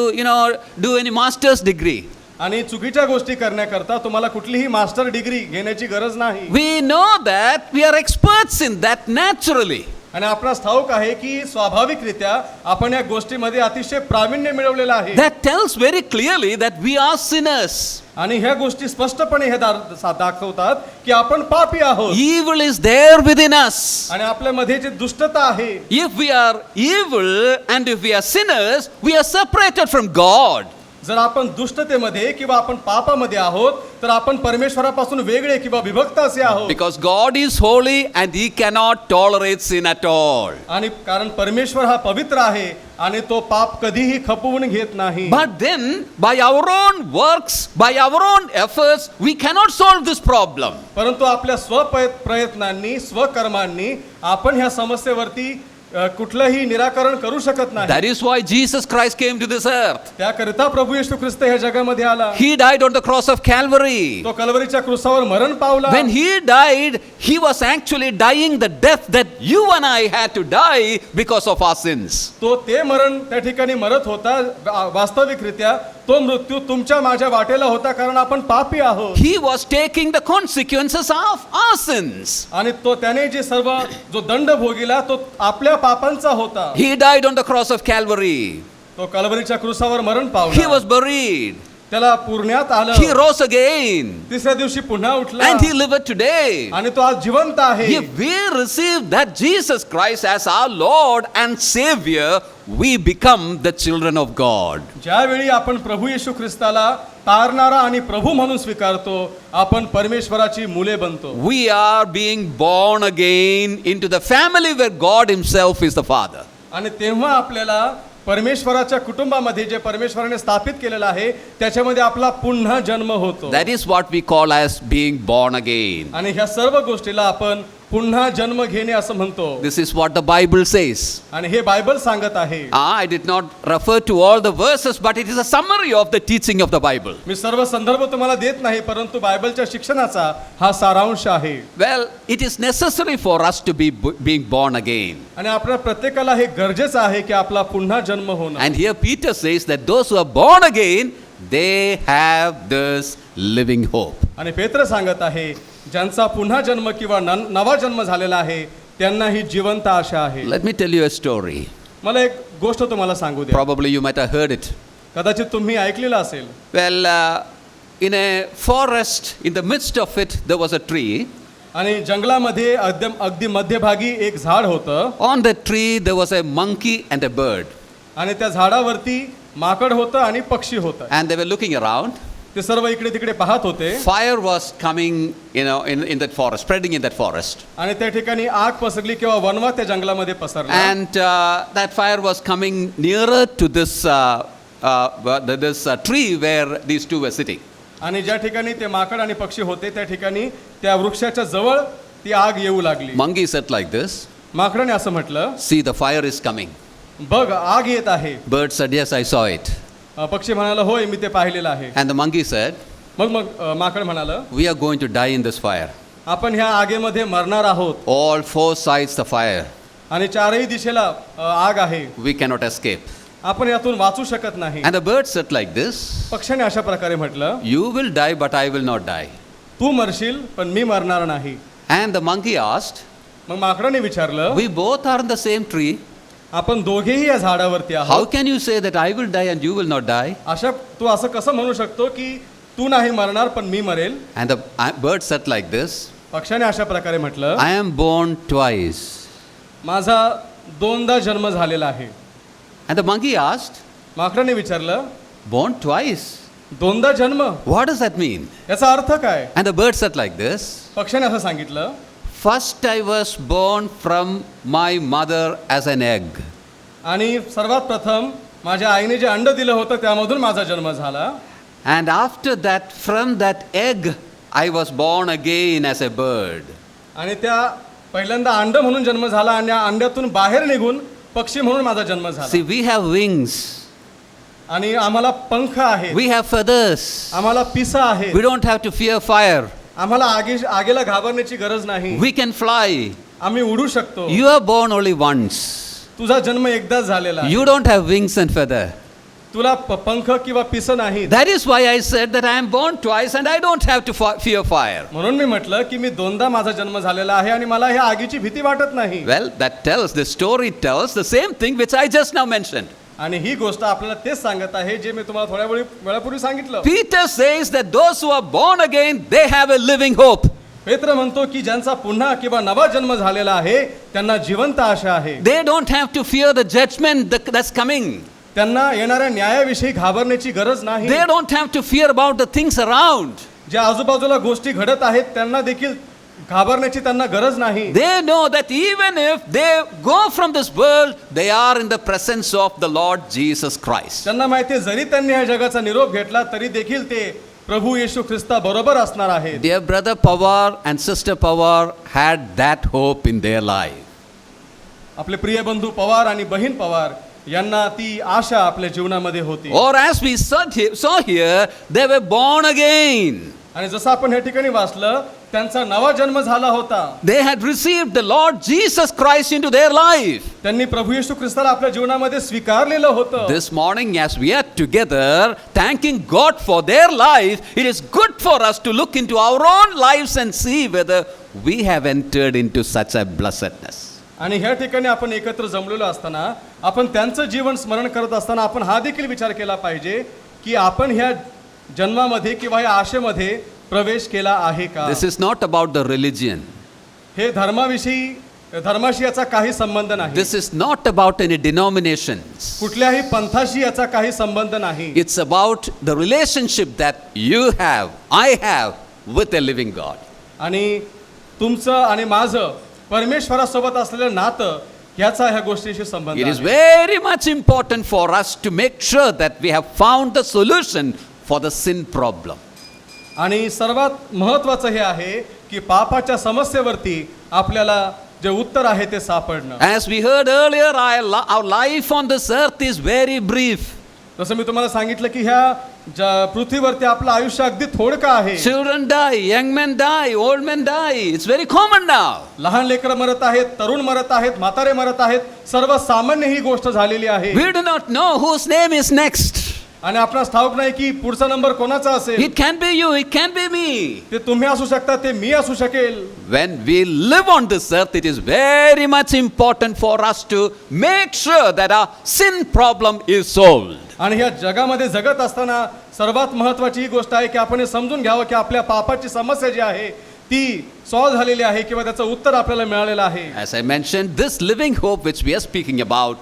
do any master's degree. आणि चुकीच्या गोष्टी करण्याकरता तुम्हाला कुठलीही मास्टर डिग्री घेण्याची गरज नाही. We know that we are experts in that naturally. आणि आपणास ठाऊक आहे की स्वाभाविकरित्या आपण या गोष्टीमध्ये अतिशय प्रावीण्य मिळवलेलं आहे. That tells very clearly that we are sinners. आणि ह्या गोष्टी स्पष्टपणे हे दाखवतात की आपण पापी आहोत Evil is there within us. आणि आपल्यामध्ये जी दुष्टता आहे, If we are evil and if we are sinners, we are separated from God. जर आपण दुष्टतेमध्ये किंवा आपण पापामध्ये आहोत तर आपण परमेश्वरापासून वेगळे किंवा विभक्त असे आहोत. Because God is holy and He cannot tolerate sin at all. आणि कारण परमेश्वर हा पवित्र आहे आणि तो पाप कधीही खपवून घेत नाही. But then, by our own works, by our own efforts, we cannot solve this problem. परंतु आपल्या प्रयत्नांनी स्वकर्मांनी आपण ह्या समस्येवरती कुठलंही निराकरण करू शकत नाही. That is why Jesus Christ came to this earth. त्याकरिता प्रभू येशू ख्रिस्त ह्या जगामध्ये आला. He died on the cross of Calvary. तो कल्वरीच्या क्रूसावर मरण पावला. When He died, He was actually dying the death that you and I had to die because of our sins. तो ते मरण त्या ठिकाणी मरत होता. वास्तविकरित्या तो मृत्यू तुमच्या माझ्या वाटेला होता कारण आपण पापी आहोत. He was taking the consequences of our sins. आणि तो त्याने जे सर्व जो दंड भोगिला तो आपल्या पापांचा होता. He died on the cross of Calvary. तो कल्वरीच्या क्रूसावर मरण He पावला. was buried. त्याला पुरण्यात He आलं. rose again. तिसऱ्या दिवशी पुन्हा उठला And He liveth today. आणि तो आज जिवंत आहे. If we receive that Jesus Christ as our Lord and Savior, we become the children of God. ज्यावेळी आपण प्रभू येशू ख्रिस्ताला तारणारा आणि प्रभू म्हणून स्वीकारतो आपण परमेश्वराची मुले बनतो. We are being born again into the family where God Himself is the Father. आणि तेव्हा आपल्याला परमेश्वराच्या कुटुंबामध्ये जे परमेश्वराने स्थापित केलेलं आहे त्याच्यामध्ये आपला पुन्हा जन्म होतो. That is what we call as being born again. आणि ह्या सर्व गोष्टीला आपण पुन्हा जन्म घेणे असं म्हणतो. This is what the Bible says. आणि हे बायबल सांगत आहे. I did not refer to all the verses, but it is a summary of the teaching of the Bible. मी सर्व संदर्भ तुम्हाला देत नाही परंतु बायबलच्या शिक्षणाचा हा सारांश आहे. Well, it is necessary for us to be being born again. आणि आपल्या प्रत्येकाला हे गरजेचं आहे की आपला पुन्हा जन्म होणं. And here Peter says that those who are born again, they have this living hope. आणि पेत्र सांगत आहे ज्यांचा पुन्हा जन्म किंवा नवा जन्म झालेला आहे त्यांना ही जिवंत आशा आहे. Let me tell you a story. मला एक गोष्ट तुम्हाला सांगू द्या. Probably you might have heard it. कदाचित तुम्ही ऐकलेलं असेल. Well, in a forest, in the midst of it, there was a tree. आणि जंगलामध्ये अगदी मध्यभागी एक झाड होतं. On that tree, there was a monkey and a bird. आणि त्या झाडावरती माकड होतं आणि पक्षी होतं. And they were looking around. ते सर्व इकडे तिकडे पाहत होते. Fire was coming, in that forest, spreading in that forest. आणि त्या ठिकाणी आग पसरली किंवा वनवा त्या जंगलामध्ये पसरला. And that fire was coming nearer to this tree where these two were sitting. आणि ज्या ठिकाणी ते माकड आणि पक्षी होते त्या ठिकाणी त्या वृक्षाच्या जवळ ती आग येऊ लागली. Monkey said like this. माकडाने असं म्हटलं, See, the fire is coming. बघ आग येत आहे. Bird said, yes, I saw it. पक्षी म्हणाला होय मी ते पाहिलेलं आहे. And the monkey said, मग माकड म्हणालं we are going to die in this fire. आपण ह्या आगेमध्ये मरणार आहोत. All four sides the fire. आणि चारही दिशेला आग आहे. We cannot escape. आपण यातून वाचू शकत नाही. And the bird said like this. पक्षाने अशा प्रकारे म्हटलं, You will die, but I will not die. तू मरशील पण मी मरणार नाही. And the monkey asked, मग माकडाने विचारलं, we both are in the same tree. आपण दोघेही या झाडावरती How आहोत. can you say that I will die and you will not die? अशा तू असं कसं म्हणू शकतो की तू नाही मरणार पण मी मरेल. And the bird said like this. पक्षाने अशा प्रकारे म्हटलं, I am born twice. माझा दोनदा जन्म झालेला आहे. And the monkey asked, माकडाने विचारलं, born twice? दोनदा जन्म What does that mean? याचा अर्थ काय. And the bird said like this. पक्षाने असं सांगितलं, First I was born from my mother as an egg. आणि सर्वात प्रथम माझ्या आईने जे अंड दिलं होतं त्यामधून माझा जन्म झाला. And after that, from that egg, I was born again as a bird. आणि त्या पहिल्यांदा अंड म्हणून जन्म झाला आणि या अंड्यातून बाहेर निघून पक्षी म्हणून माझा जन्म झाला. See, we have wings. आणि आम्हाला पंख आहेत. We have feathers. आम्हाला पिसा आहेत. We don't have to fear fire. आम्हाला आगेला घाबरण्याची गरज नाही. We can fly. आम्ही उडू शकतो. You are born only once. तुझा जन्म एकदाच झालेला आहे. You don't have wings and feather. तुला पंख किंवा पिस नाही. That is why I said that I am born twice and I don't have to fear fire. म्हणून मी म्हटलं की मी दोनदा माझा जन्म झालेला आहे आणि मला ह्या आगीची भीती वाटत नाही. Well, the story tells the same thing which I just now mentioned. आणि ही गोष्ट आपल्याला तेच सांगत आहे जे मी तुम्हाला थोड्या वेळापूर्वी सांगितलं. Peter says that those who are born again, they have a living hope. पेत्र म्हणतो की ज्यांचा पुन्हा किंवा नवा जन्म झालेला आहे त्यांना जिवंत आशा आहे. They don't have to fear the judgment that's coming. त्यांना येणाऱ्या न्यायाविषयी घाबरण्याची गरज नाही. They don't have to fear about the things around. ज्या आजूबाजूला गोष्टी घडत आहेत त्यांना देखील घाबरण्याची त्यांना गरज नाही. They know that even if they go from this world, they are in the presence of the Lord Jesus Christ. त्यांना माहिती आहे जरी त्यांनी ह्या जगाचा निरोप घेतला तरी देखील ते प्रभू येशू ख्रिस्ता बरोबर असणार आहेत. Dear brother Pawar and sister Pawar had that hope in their life. आपले प्रिय बंधू पवार आणि बहीण पवार यांना ती आशा आपल्या जीवनामध्ये होती. Or as we saw here, they were born again. आणि जसं आपण या ठिकाणी वाचलं त्यांचा नवा जन्म झाला होता. They had received the Lord Jesus Christ into their life. त्यांनी प्रभू येशू ख्रिस्ताला आपल्या जीवनामध्ये स्वीकारलेलं होतं. This morning, as we are together, thanking God for their life, it is good for us to look into our own lives and see whether we have entered into such a blessedness. आणि ह्या ठिकाणी आपण एकत्र जमलेलो असताना आपण त्यांचं जीवन स्मरण करत असताना आपण हा देखील विचार केला पाहिजे की आपण ह्या जन्मामध्ये किंवा ह्या आशेमध्ये प्रवेश केला आहे का. This is not about the religion. हे धर्माशी याचा काही संबंध नाही. This is not about any denominations. कुठल्याही पंथाशी याचा काही संबंध नाही. It's about the relationship that you have, I have with a living God. आणि तुमचं आणि माझं परमेश्वरासोबत असलेलं नातं याचा ह्या गोष्टीशी संबंध It is आहे. very much important for us to make sure that we have found the solution for the sin problem. आणि सर्वात महत्त्वाचं हे आहे की पापाच्या समस्येवरती आपल्याला जे उत्तर आहे ते सापडणं. As we heard earlier, our life on this earth is very brief. जसं मी तुम्हाला सांगितलं की ह्या पृथ्वीवरती आपलं आयुष्य अगदी थोडकं आहे. Children die, young men die, old men die. It's very common now. लहान लेकरं मरत आहेत, तरुण मरत आहेत, म्हातारे मरत आहेत. सर्वसामान्य ही गोष्ट झालेली आहे. We do not know whose name is next. आणि आपणास ठाऊक नाही की पुढचा नंबर कोणाचा असेल. It can be you, it can be me. ते तुम्ही असू शकता, ते मी असू शकेल. When we live on this earth, it is very much important for us to make sure that our sin problem is solved. आणि ह्या जगामध्ये जगत असताना सर्वात महत्त्वाची ही गोष्ट आहे की आपण हे समजून घ्यावं की आपल्या पापाची समस्या जी आहे ती सॉल्व्ह झालेली आहे किंवा त्याचं उत्तर आपल्याला मिळालेलं आहे. As I mentioned, this living hope which we are speaking about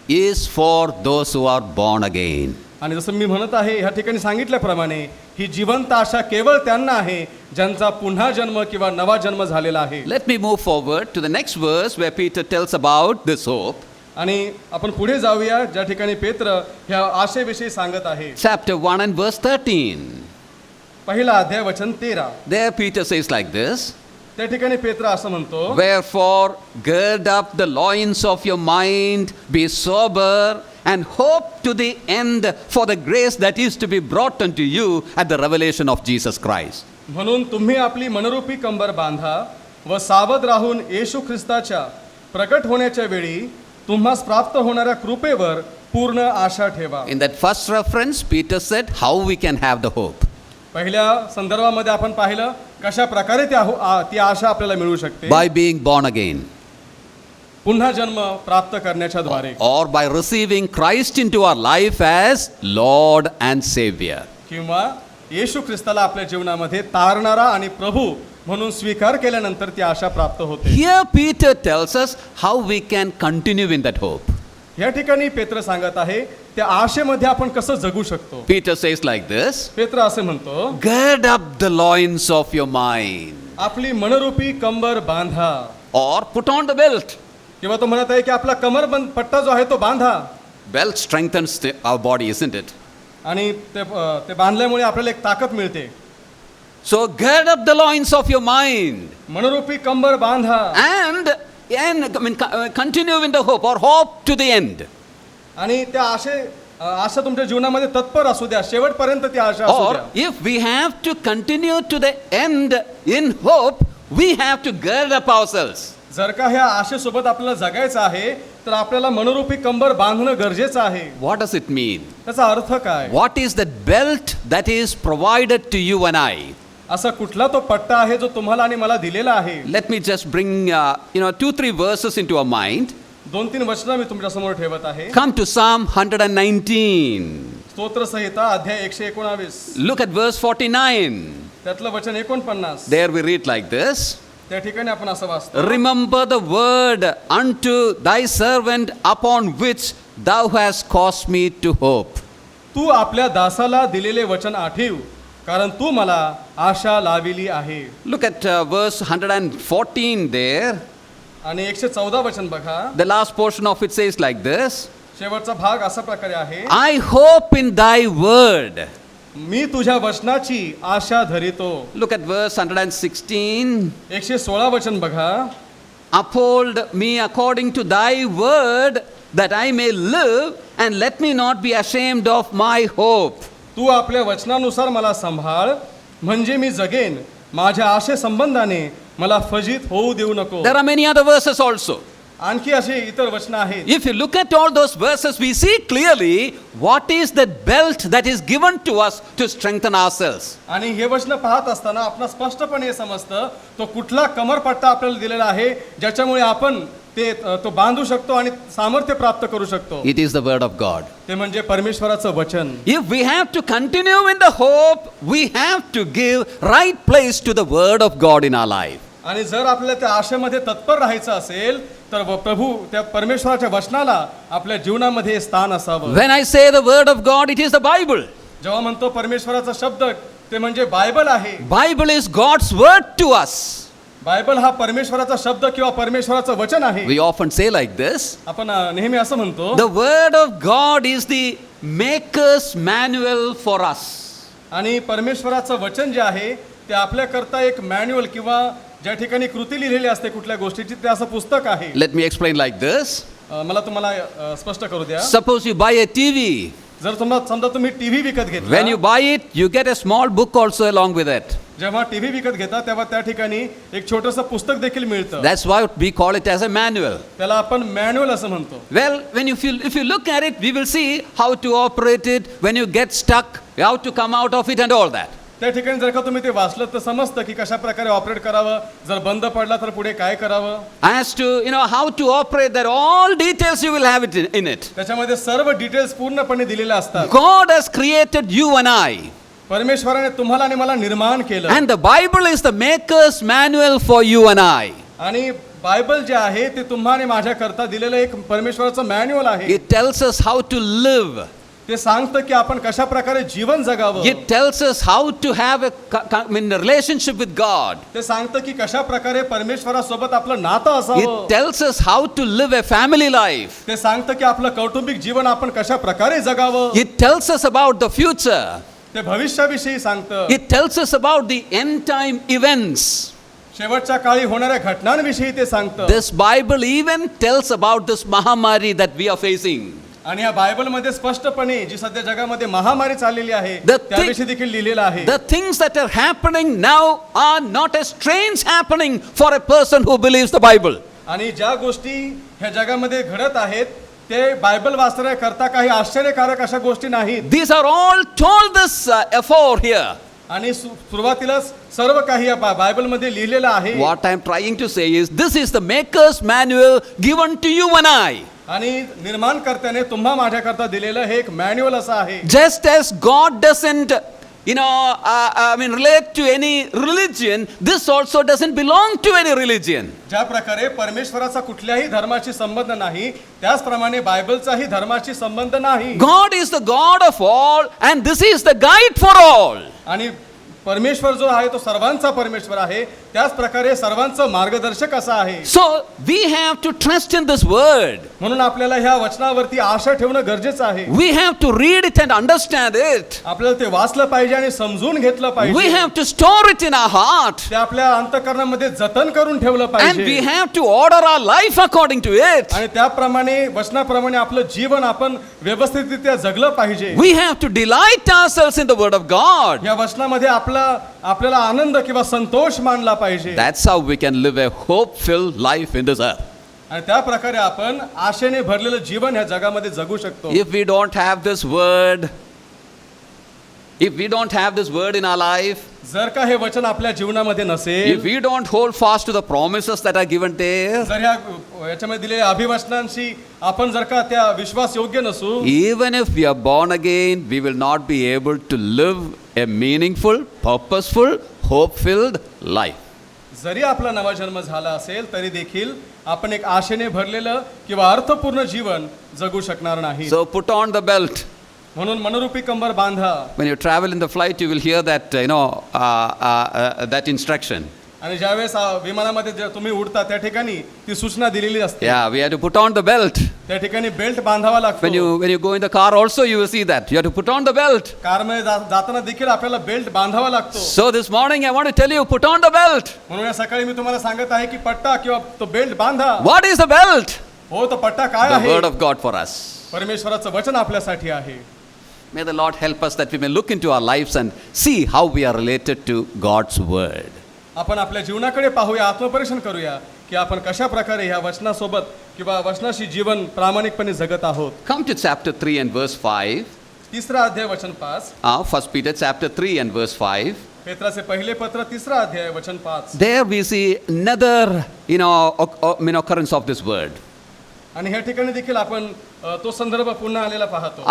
is for those who are born again. आणि जसं मी म्हणत आहे ह्या ठिकाणी सांगितल्याप्रमाणे ही जिवंत आशा केवळ त्यांना आहे ज्यांचा पुन्हा जन्म किंवा नवा जन्म झालेला आहे. Let me move forward to the next verse where Peter tells about this hope. आणि आपण पुढे जाऊया ज्या ठिकाणी पेत्र ह्या आशेविषयी सांगत आहे. Chapter 1 and verse 13. पहिला अध्याय वचन 13. There Peter says like this. त्या ठिकाणी पेत्र असं म्हणतो, Wherefore gird up the loins of your mind, be sober, and hope to the end for the grace that is to be brought unto you at the revelation of Jesus Christ. म्हणून तुम्ही आपली मनरूपी कंबर बांधा व सावध राहून येशू ख्रिस्ताच्या प्रकट होण्याच्या वेळी तुम्हास प्राप्त होणाऱ्या कृपेवर पूर्ण आशा ठेवा. In that first reference, Peter said how we can have the hope. पहिल्या संदर्भामध्ये आपण पाहिलं कशा प्रकारे ती आशा आपल्याला मिळू शकते. By being born again. पुन्हा जन्म प्राप्त करण्याच्या द्वारे Or by receiving Christ into our life as Lord and Savior. किंवा येशू ख्रिस्ताला आपल्या जीवनामध्ये तारणारा आणि प्रभू म्हणून स्वीकार केल्यानंतर ती आशा प्राप्त होते. Here Peter tells us how we can continue in that hope. या ठिकाणी पेत्र सांगत आहे त्या आशेमध्ये आपण कसं जगू शकतो. Peter says like this. पेत्र असे म्हणतो, Gird up the loins of your mind. आपली मनरूपी कंबर बांधा. Or put on the belt. किंवा तो म्हणत आहे की आपला कमरबंद पट्टा जो आहे तो बांधा. Belt strengthens our body, isn't it? आणि ते बांधल्यामुळे आपल्याला एक ताकद मिळते. So gird up the loins of your mind. मनरूपी कंबर बांधा. And continue in the hope or hope to the end. आणि त्या आशा तुमच्या जीवनामध्ये तत्पर असू द्या, शेवटपर्यंत ती आशा असू Or द्या. if we have to continue to the end in hope, we have to gird up ourselves. जर का ह्या आशेसोबत आपल्याला जगायचं आहे तर आपल्याला मनरूपी कंबर बांधणं गरजेचं आहे. What does it mean? त्याचा अर्थ काय? What is that belt that is provided to you and I? असा कुठला तो पट्टा आहे जो तुम्हाला आणि मला दिलेला आहे. Let me just bring 2-3 verses into our mind. 2-3 वचनं मी तुमच्या समोर ठेवत आहे. Come to Psalm 119. स्तोत्र संहिता अध्याय 119. Look at verse 49. त्यातलं वचन 49. There we read like this. त्या ठिकाणी आपण असं वाचतो. Remember the word unto thy servant upon which thou hast caused me to hope. तू आपल्या दासाला दिलेले वचन आठीव, कारण तू मला आशा लाविली आहे. Look at verse 114 there. आणि 114 वचन बघा. The last portion of it says like this. शेवटचा भाग अशा प्रकारे आहे. I hope in thy word. मी तुझ्या वचनाची आशा धरितो. Look at verse 116. 116 वचन बघा. Uphold me according to thy word, that I may live, and let me not be ashamed of my hope. तू आपल्या वचनानुसार मला सांभाळ, म्हणजे मी जगेन. माझ्या आशे संबंधाने मला फजित होऊ देऊ नको. There are many other verses also. आणखी असे इतर वचन आहेत. If you look at all those verses, we see clearly what is that belt that is given to us to strengthen ourselves. आणि हे वचन पाहत असताना आपण स्पष्टपणे हे समजतं तो कुठला कमरपट्टा आपल्याला दिलेला आहे ज्याच्यामुळे आपण तो बांधू शकतो आणि सामर्थ्य प्राप्त करू शकतो. It is the word of God. ते म्हणजे परमेश्वराचं वचन. If we have to continue in the hope, we have to give right place to the word of God in our life. आणि जर आपल्याला त्या आशेमध्ये तत्पर राहायचं असेल तर प्रभू त्या परमेश्वराच्या वचनाला आपल्या जीवनामध्ये स्थान असावं. When I say the word of God, it is the Bible. जेव्हा म्हणतो परमेश्वराचा शब्द ते म्हणजे बायबल आहे. Bible is God's word to us. Bible हा परमेश्वराचा शब्द किंवा परमेश्वराचं वचन आहे. We often say like this. आपण नेहमी असं म्हणतो The word of God is the maker's manual for us. आणि परमेश्वराचं वचन जे आहे ते आपल्याकरता एक मॅन्युअल किंवा ज्या ठिकाणी कृती लिहिलेली असते कुठल्या गोष्टीची ते असं पुस्तक आहे. Let me explain like this. मला तुम्हाला स्पष्ट करू द्या. Suppose you buy a TV. जर समजा तुम्ही टीव्ही विकत घेतला. When you buy it, you get a small book also along with it. जेव्हा टीव्ही विकत घेता तेव्हा त्या ठिकाणी एक छोटंसं पुस्तक देखील मिळतं. That's why we call it as a manual. त्याला आपण मॅन्युअल असं म्हणतो. Well, if you look at it, we will see how to operate it, when you get stuck, how to come out of it and all that. त्या ठिकाणी जर का तुम्ही ते वाचलं तर समजतं की कशा प्रकारे ऑपरेट करावं, जर बंद पडला तर पुढे काय करावं. As to, how to operate that, all details you will have it in it. त्याच्यामध्ये सर्व डिटेल्स पूर्णपणे दिलेल्या असतात. God has created you and I. परमेश्वराने तुम्हाला आणि मला निर्माण केलं. And the Bible is the maker's manual for you and I. आणि बायबल जे आहे ते तुम्हा आणि माझ्या करता दिलेलं एक परमेश्वराचं मॅन्युअल आहे. It tells us how to live. ते सांगतं की आपण कशा प्रकारे जीवन जगावं. It tells us how to have a relationship with God. ते सांगतं की कशा प्रकारे परमेश्वरासोबत आपलं नातं असावं. It tells us how to live a family life. ते सांगतं की आपलं कौटुंबिक जीवन आपण कशा प्रकारे जगावं. It tells us about the future. ते भविष्याविषयी सांगतं. It tells us about the end time events. शेवटच्या काळी होणाऱ्या घटनांविषयी ते सांगतं. This Bible even tells about this Mahamari that we are facing. आणि या बायबलमध्ये स्पष्टपणे जी सध्या जगामध्ये महामारी चाललेली आहे त्याविषयी देखील लिहिलेलं आहे. The things that are happening now are not as strange happening for a person who believes the Bible. आणि ज्या गोष्टी ह्या जगामध्ये घडत आहेत ते बायबल वाचण्याकरता काही आश्चर्यकारक अशा गोष्टी नाहीत. These are all told this afore here. आणि सुरुवातीलाच सर्व काही या बायबलमध्ये लिहिलेलं आहे. What I am trying to say is this is the maker's manual given to you and I. आणि निर्माणकर्त्याने तुम्हा माझ्याकरता दिलेलं हे एक मॅन्युअल असं आहे. Just as God doesn't relate to any religion, this also doesn't belong to any religion. ज्या प्रकारे परमेश्वराचा कुठल्याही धर्माशी संबंध नाही त्याचप्रमाणे बायबलचाही धर्माशी संबंध नाही. God is the God of all and this is the guide for all. आणि परमेश्वर जो आहे तो सर्वांचा परमेश्वर आहे त्याच प्रकारे सर्वांचं मार्गदर्शक असा आहे. So we have to trust in this word. म्हणून आपल्याला ह्या वचनावरती आशा ठेवणं गरजेचं आहे. We have to read it and understand it. आपल्याला ते वाचलं पाहिजे आणि समजून घेतलं We पाहिजे. have to store it in our heart. ते आपल्या अंतःकरणामध्ये जतन करून ठेवलं And पाहिजे. we have to order our life according to it. आणि त्याप्रमाणे वचनाप्रमाणे आपलं जीवन आपण व्यवस्थितरित्या जगलं पाहिजे. We have to delight ourselves in the word of God. या वचनामध्ये आपल्याला आनंद किंवा संतोष मानला पाहिजे. That's how we can live a hope-filled life in this earth. आणि त्या प्रकारे आपण आशेने भरलेलं जीवन ह्या जगामध्ये जगू शकतो. If we don't have this word, if we don't have this word in our life, जर का हे वचन आपल्या जीवनामध्ये नसेल, if we don't hold fast to the promises that are given there, जर याच्यामध्ये दिलेल्या अभिवचनांशी आपण जर का त्या विश्वास योग्य नसू, even if we are born again, we will not be able to live a meaningful, purposeful, hope-filled life. जरी आपला नवा जन्म झाला असेल तरी देखील आपण एक आशेने भरलेलं किंवा अर्थपूर्ण जीवन जगू शकणार नाही. So put on the belt. म्हणून मनोरूपी कंबर बांधा. When you travel in the flight, you will hear that, that instruction. आणि ज्यावेळेस विमानामध्ये जे तुम्ही उडता त्या ठिकाणी ती सूचना दिलेली असते. Yeah, we have to put on the belt. त्या ठिकाणी बेल्ट बांधावा लागतो. When you go in the car also, you will see that. You have to put on the belt. कारमध्ये जाताना देखील आपल्याला बेल्ट बांधावा लागतो. So this morning I want to tell you, put on the belt. म्हणून या सकाळी मी तुम्हाला सांगत आहे की पट्टा किंवा तो बेल्ट बांधा. What is the belt? हो, तो पट्टा काय The आहे? word of God for us. परमेश्वराचं वचन आपल्यासाठी आहे. May the Lord help us that we may look into our lives and see how we are related to God's word. आपण आपल्या जीवनाकडे पाहूया, आत्मपरीक्षण करूया की आपण कशा प्रकारे ह्या वचनासोबत किंवा वचनाशी जीवन प्रामाणिकपणे जगत आहोत. Come to chapter 3 and verse 5. तिसरा अध्याय वचन 5. 1 Peter chapter 3 and verse 5. पेत्राचे पहिले पत्र तिसरा अध्याय वचन 5. There we see another, occurrence of this word. आणि ह्या ठिकाणी देखील आपण तो संदर्भ पुन्हा आलेला पाहतो.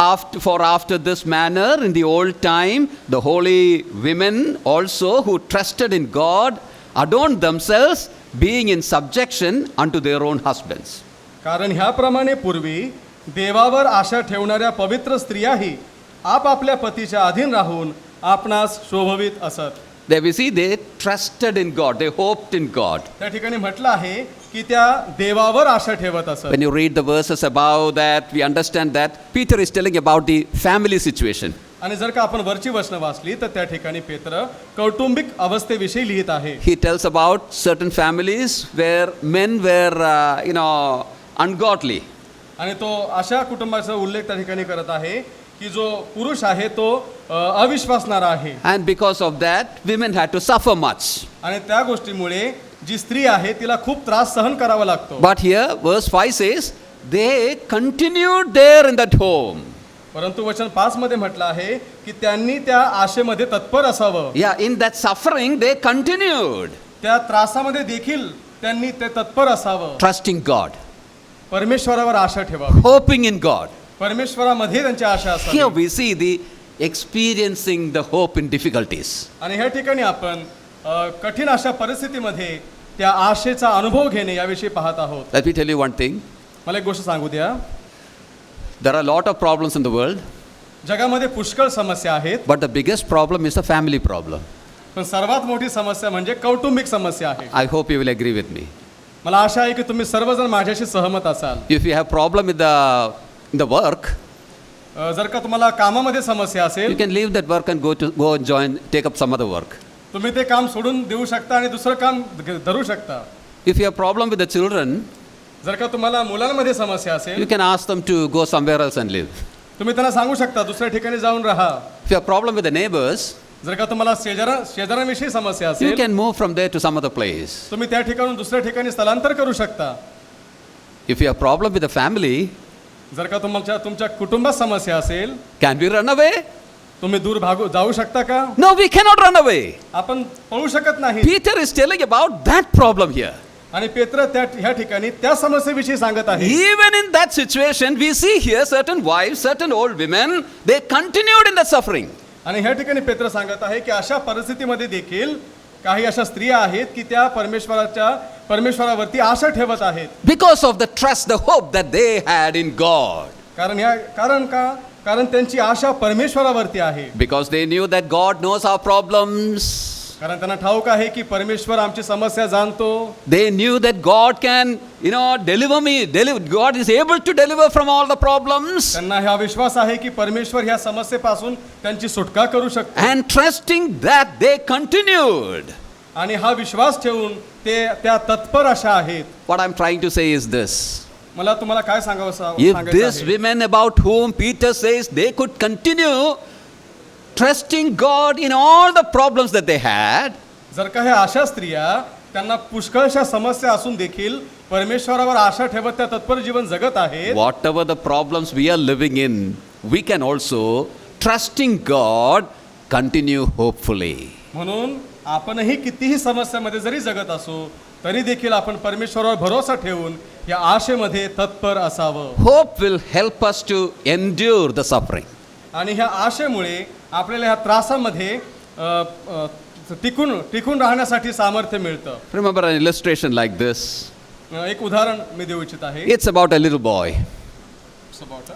After this manner in the old time, the holy women also who trusted in God adorned themselves, being in subjection unto their own husbands. कारण ह्याप्रमाणे पूर्वी देवावर आशा ठेवणाऱ्या पवित्र स्त्रियाही आपापल्या पतीच्या अधीन राहून आपणास शोभवित असत. There we see they trusted in God, they hoped in God. त्या ठिकाणी म्हटलं आहे की त्या देवावर आशा ठेवत असत. When you read the verses above that, we understand that Peter is telling about the family situation. आणि जर का आपण वरची वचनं वाचली तर त्या ठिकाणी पेत्र कौटुंबिक अवस्थेविषयी लिहित आहे. He tells about certain families where men were, ungodly. आणि तो अशा कुटुंबाचा उल्लेख त्या ठिकाणी करत आहे की जो पुरुष आहे तो अविश्वासणारा आहे. And because of that, women had to suffer much. आणि त्या गोष्टीमुळे जी स्त्री आहे तिला खूप त्रास सहन करावा लागतो. But here, verse 5 says, they continued there in that home. परंतु वचन 5 मध्ये म्हटलं आहे की त्यांनी त्या आशेमध्ये तत्पर असावं. Yeah, in that suffering, they continued. त्या त्रासामध्ये देखील त्यांनी ते तत्पर असावं. Trusting God, परमेश्वरावर आशा ठेवावी. hoping in God. परमेश्वरामध्ये त्यांची आशा Here असावी. we see the experiencing the hope in difficulties. आणि ह्या ठिकाणी आपण कठीण अशा परिस्थितीमध्ये त्या आशेचा अनुभव घेणे याविषयी पाहत आहोत. Let me tell you one thing. मला एक गोष्ट सांगू द्या. There are a lot of problems in the world, जगामध्ये पुष्कळ समस्या आहेत, but the biggest problem is the family problem. पण सर्वात मोठी समस्या म्हणजे कौटुंबिक समस्या आहे. I hope you will agree with me. मला आशा आहे की तुम्ही सर्वजण माझ्याशी सहमत असाल. If you have problem with the work, जर का तुम्हाला कामामध्ये समस्या you असेल, can leave that work and go and take up some other work. तुम्ही ते काम सोडून देऊ शकता आणि दुसरं काम धरू शकता. If you have problem with the children, जर का तुम्हाला मुलांमध्ये समस्या you असेल, can ask them to go somewhere else and live. तुम्ही त्यांना सांगू शकता दुसऱ्या ठिकाणी जाऊन राहा. If you have problem with the neighbors, जर का तुम्हाला शेजाऱ्यांविषयी समस्या you असेल, can move from there to some other place. तुम्ही त्या ठिकाणून दुसऱ्या ठिकाणी स्थलांतर करू शकता. If you have problem with the family, जर का तुमच्या कुटुंबात समस्या असेल, can we run away? तुम्ही दूर जाऊ शकता का? No, we cannot run away. आपण पळू शकत नाही. Peter is telling about that problem here. आणि पेत्र ह्या ठिकाणी त्या समस्येविषयी सांगत आहे. Even in that situation, we see here certain wives, certain old women, they continued in the suffering. आणि ह्या ठिकाणी पेत्र सांगत आहे की अशा परिस्थितीमध्ये देखील काही अशा स्त्रिया आहेत की त्या परमेश्वरावरती आशा ठेवत आहेत. Because of the trust, the hope that they had in God. कारण त्यांची आशा परमेश्वरावरती आहे. Because they knew that God knows our problems. कारण त्यांना ठाऊक आहे की परमेश्वर आमची समस्या जाणतो. They knew that God can, deliver me. God is able to deliver from all the problems. त्यांना हा विश्वास आहे की परमेश्वर ह्या समस्येपासून त्यांची सुटका करू शकतो. And trusting that, they continued. आणि हा विश्वास ठेवून ते त्या तत्पर अशा आहेत. What I'm trying to say is this. मला तुम्हाला काय If सांगायचं these आहे? women about whom Peter says they could continue trusting God in all the problems that they had, जर का ह्या अशा स्त्रिया त्यांना पुष्कळशा समस्या असून देखील परमेश्वरावर आशा ठेवत त्या तत्पर जीवन जगत आहेत, whatever the problems we are living in, we can also, trusting God, continue hopefully. म्हणून आपणही कितीही समस्यामध्ये जरी जगत असो तरी देखील आपण परमेश्वरावर भरोसा ठेवून या आशेमध्ये तत्पर असावं. Hope will help us to endure the suffering. आणि ह्या आशेमुळे आपल्याला ह्या त्रासामध्ये टिकून राहण्यासाठी सामर्थ्य मिळतं. Remember an illustration like this. एक उदाहरण मी देऊ इच्छित आहे. It's about a little boy.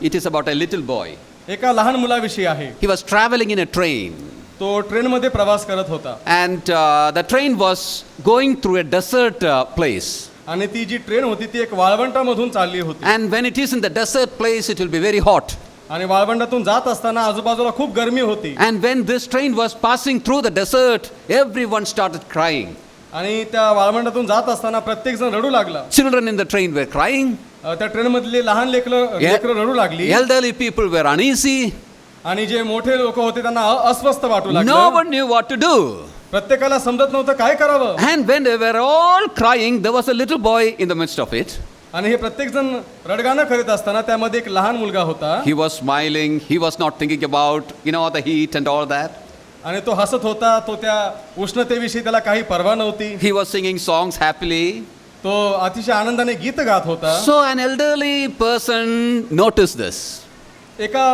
It is about a little boy. एका लहान मुलाविषयी आहे. He was traveling in a train, तो ट्रेनमध्ये प्रवास करत होता and the train was going through a desert place. आणि ती जी ट्रेन होती ती एक वाळवंटामधून चालली होती. And when it is in the desert place, it will be very hot. आणि वाळवंटातून जात असताना आजूबाजूला खूप गरमी होती. And when this train was passing through the desert, everyone started crying. आणि त्या वाळवंटातून जात असताना प्रत्येक जण रडू लागला. Children in the train were crying. त्या ट्रेनमधली लहान लेकरं रडू लागली. Elderly people were uneasy. आणि जे मोठे लोक होते त्यांना अस्वस्थ वाटू No लागलं. one knew what to do. प्रत्येकाला समजत नव्हतं काय करावं. And when they were all crying, there was a little boy in the midst of it. आणि हे प्रत्येक जण रडगाणं करीत असताना त्यामध्ये एक लहान मुलगा होता. He was smiling. He was not thinking about, the heat and all that. आणि तो हसत होता. तो त्या उष्णतेविषयी त्याला काही पर्वा नव्हती. He was singing songs happily. तो अतिशय आनंदाने गीत गात होता. So an elderly person noticed this. एका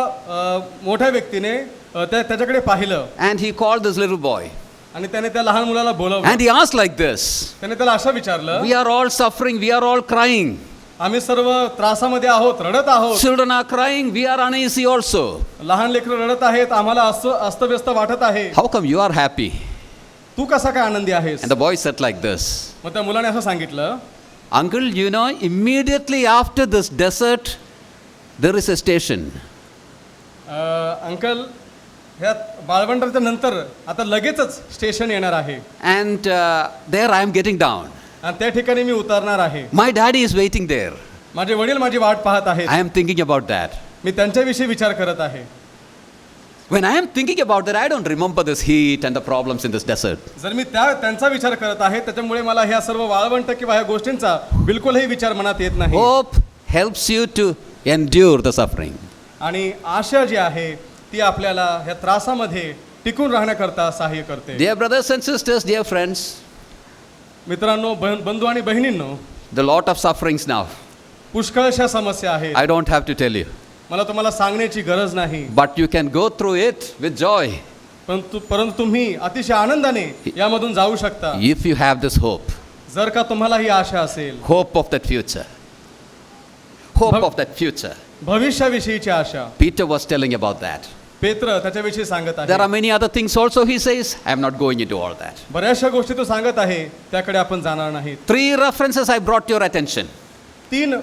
मोठ्या व्यक्तीने त्याच्याकडे पाहिलं And he called this little boy. आणि त्याने त्या लहान मुलाला बोलवलं. And he asked like this. त्याने त्याला असं विचारलं, We are all suffering. We are all crying. आम्ही सर्व त्रासामध्ये आहोत, रडत आहोत. Children are crying. We are uneasy also. लहान लेकरं रडत आहेत, आम्हाला अस्तव्यस्त वाटत आहे. How come you are happy? तू कसा काय आनंदी आहेस? And the boy said like this. मग त्या मुलाने असं सांगितलं, Uncle, immediately after this desert, there is a station. Uncle, ह्या बाळवंटाच्या नंतर आता लगेचच स्टेशन येणार आहे. And there I am getting down. आणि त्या ठिकाणी मी उतरणार आहे. My daddy is waiting there. माझे वडील माझी वाट पाहत आहेत. I am thinking about that. मी त्यांच्याविषयी विचार करत आहे. When I am thinking about that, I don't remember this heat and the problems in this desert. जर मी त्यांचा विचार करत आहे त्याच्यामुळे मला ह्या सर्व वाळवंट किंवा ह्या गोष्टींचा बिलकुलही विचार मनात येत नाही. Hope helps you to endure the suffering. आणि आशा जी आहे ती आपल्याला ह्या त्रासामध्ये टिकून राहण्याकरता सहाय्य करते. Dear brothers and sisters, dear friends, मित्रांनो, बंधू आणि बहिणींनो, the lot of sufferings now. पुष्कळशा समस्या आहेत. I don't have to tell you. मला तुम्हाला सांगण्याची गरज नाही. But you can go through it with joy परंतु तुम्ही अतिशय आनंदाने यामधून जाऊ शकता if you have this hope. जर का तुम्हाला ही आशा असेल. Hope of that future. Hope of that future. भविष्याविषयीची Asha. Peter was telling about that. पेत्र त्याच्याविषयी सांगत There are आहे. many other things also, he says. I am not going into all that. बऱ्याचशा गोष्टी तो सांगत आहे, त्याकडे आपण जाणार नाहीत. 3 references I brought your attention. 3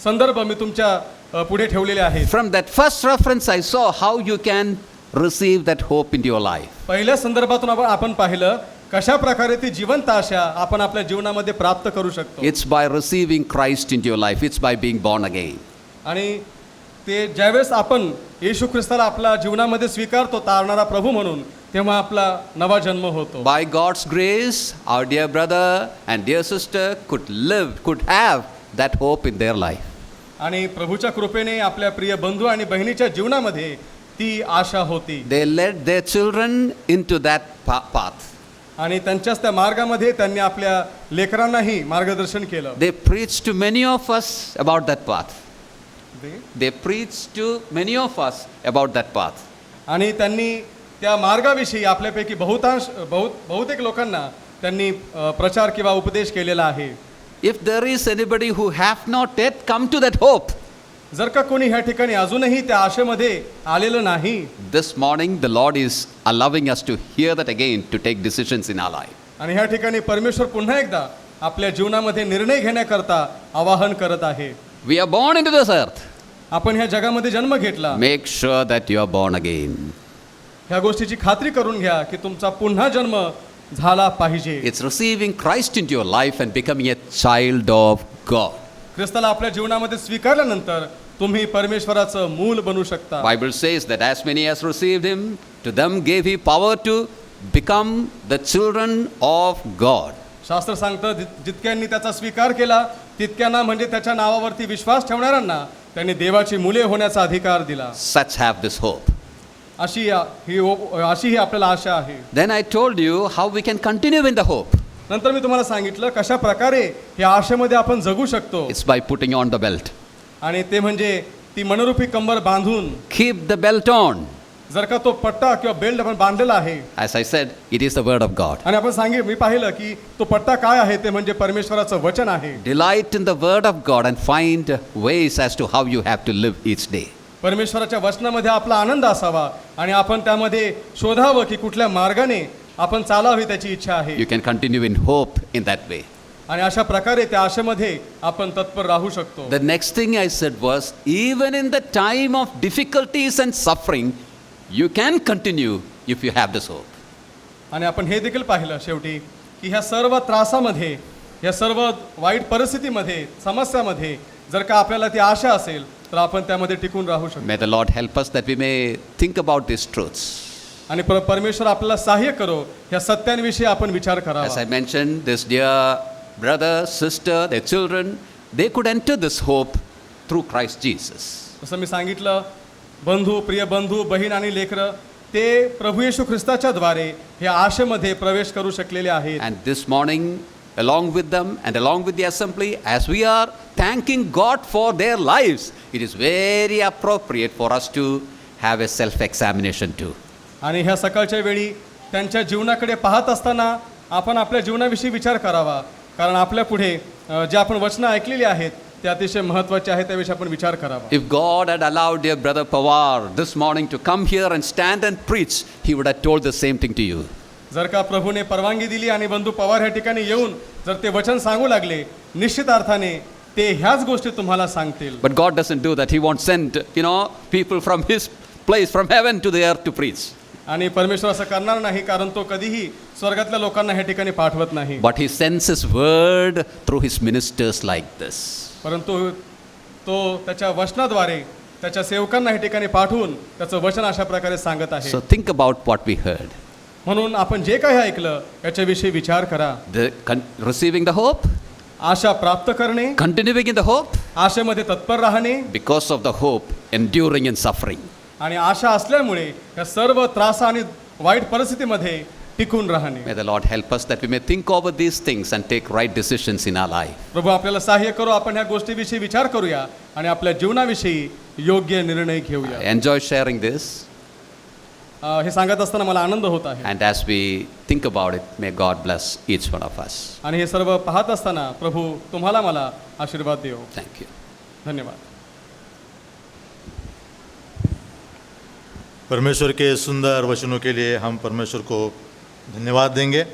संदर्भ मी तुमच्या पुढे ठेवलेले आहेत. From that first reference, I saw how you can receive that hope into your life. पहिल्या संदर्भातून आपण पाहिलं कशा प्रकारे ती जिवंत आशा आपण आपल्या जीवनामध्ये प्राप्त करू शकतो. It's by receiving Christ into your life. It's by being born again. आणि ते ज्यावेळेस आपण येशू ख्रिस्ताला आपल्या जीवनामध्ये स्वीकारतो तारणारा प्रभू म्हणून, तेव्हा आपला नवा जन्म होतो. By God's grace, our dear brother and dear sister could have that hope in their life. आणि प्रभूच्या कृपेने आपल्या प्रिय बंधू आणि बहिणीच्या जीवनामध्ये ती आशा होती. They led their children into that path. आणि त्यांच्याच त्या मार्गामध्ये त्यांनी आपल्या लेकरांनाही मार्गदर्शन केलं. They preached to many of us about that path. They preached to many of us about that path. आणि त्यांनी त्या मार्गाविषयी आपल्यापैकी बहुतेक लोकांना त्यांनी प्रचार किंवा उपदेश केलेला आहे. If there is anybody who have not yet come to that hope, जर का कोणी ह्या ठिकाणी अजूनही त्या आशेमध्ये आलेलं नाही, this morning the Lord is allowing us to hear that again, to take decisions in our life. आणि ह्या ठिकाणी परमेश्वर पुन्हा एकदा आपल्या जीवनामध्ये निर्णय घेण्याकरता आवाहन करत आहे. We are born into this earth. आपण ह्या जगामध्ये जन्म घेतला. Make sure that you are born again. ह्या गोष्टीची खात्री करून घ्या की तुमचा पुन्हा जन्म झाला पाहिजे. It's receiving Christ into your life and becoming a child of God. ख्रिस्ताला आपल्या जीवनामध्ये स्वीकारल्यानंतर तुम्ही परमेश्वराचं मूल बनू शकता. Bible says that as many as received him, to them gave he power to become the children of God. शास्त्र सांगतं जितक्यांनी त्याचा स्वीकार केला तितक्यांना, म्हणजे त्याच्या नावावरती विश्वास ठेवणाऱ्यांना त्यांनी देवाची मुले होण्याचा अधिकार दिला. Such have this hope. अशी ही आपल्याला आशा आहे. Then I told you how we can continue in the hope. नंतर मी तुम्हाला सांगितलं कशा प्रकारे या आशेमध्ये आपण जगू शकतो, It's by putting on the belt. आणि ते म्हणजे ती मनोरूपी कंबर बांधून. Keep the belt on. जर का तो पट्टा किंवा बेल्ट आपण बांधलेला आहे, As I said, it is the word of God. आणि आपण मी पाहिलं की तो पट्टा काय आहे, ते म्हणजे परमेश्वराचं वचन आहे. Delight in the word of God and find ways as to how you have to live each day. परमेश्वराच्या वचनामध्ये आपला आनंद असावा आणि आपण त्यामध्ये शोधावं की कुठल्या मार्गाने आपण चालावी, त्याची इच्छा आहे. You can continue in hope in that way. आणि अशा प्रकारे त्या आशेमध्ये आपण तत्पर राहू शकतो. The next thing I said was, even in the time of difficulties and suffering, you can continue if you have this hope. आणि आपण हे देखील पाहिलं शेवटी की ह्या सर्व त्रासामध्ये, ह्या सर्व वाईट परिस्थितीमध्ये, समस्यामध्ये जर का आपल्याला ती आशा असेल तर आपण त्यामध्ये टिकून राहू शकतो. May the Lord help us that we may think about these truths. आणि परमेश्वर आपल्याला सहाय्य करो, ह्या सत्यांविषयी आपण विचार As करावा. I mentioned, this dear brother, sister, their children, they could enter this hope through Christ Jesus. जसं मी सांगितलं, बंधू, प्रिय बंधू, बहीण आणि लेकरं ते प्रभू येशू ख्रिस्ताच्या द्वारे ह्या आशेमध्ये प्रवेश करू शकलेले आहेत. And this morning, along with them and along with the assembly, as we are thanking God for their lives, it is very appropriate for us to have a self-examination too. आणि ह्या सकाळच्या वेळी त्यांच्या जीवनाकडे पाहत असताना आपण आपल्या जीवनाविषयी विचार करावा, कारण आपल्या पुढे जे आपण वचनं ऐकलेली आहेत ते अतिशय महत्त्वाचे आहेत, त्याविषयी आपण विचार करावा. If God had allowed dear brother Pawar this morning to come here and stand and preach, he would have told the same thing to you. जर का प्रभूने परवानगी दिली आणि बंधू पवार ह्या ठिकाणी येऊन जर ते वचन सांगू लागले, निश्चित अर्थाने ते ह्याच गोष्टी तुम्हाला सांगतील. But God doesn't do that. He won't send, people from his place, from heaven to the earth to preach. आणि परमेश्वर असं करणार नाही, कारण तो कधीही स्वर्गातल्या लोकांना ह्या ठिकाणी पाठवत नाही. But he sends his word through his ministers like this. परंतु तो त्याच्या वचनाद्वारे त्याच्या सेवकांना ह्या ठिकाणी पाठवून त्याचं वचन अशा प्रकारे सांगत आहे. So think about what we heard. म्हणून आपण जे काही ऐकलं याच्याविषयी विचार करा. Receiving the hope, आशा प्राप्त करणे, continuing in the hope, आशेमध्ये तत्पर राहणे, because of the hope, enduring in suffering. आणि आशा असल्यामुळे या सर्व त्रास आणि वाईट परिस्थितीमध्ये टिकून राहणे. May the Lord help us that we may think over these things and take right decisions in our life. प्रभू आपल्याला सहाय्य करो, आपण ह्या गोष्टीविषयी विचार करूया आणि आपल्या जीवनाविषयी योग्य निर्णय घेऊया. I enjoy sharing this, हे सांगत असताना मला आनंद होत आहे. and as we think about it, may God bless each one of us. आणि हे सर्व पाहत असताना प्रभू तुम्हाला मला आशीर्वाद देव. Thank you. धन्यवाद. परमेश्वर के सुंदर वचनों के लिए हम परमेश्वर को धन्यवाद देंगे।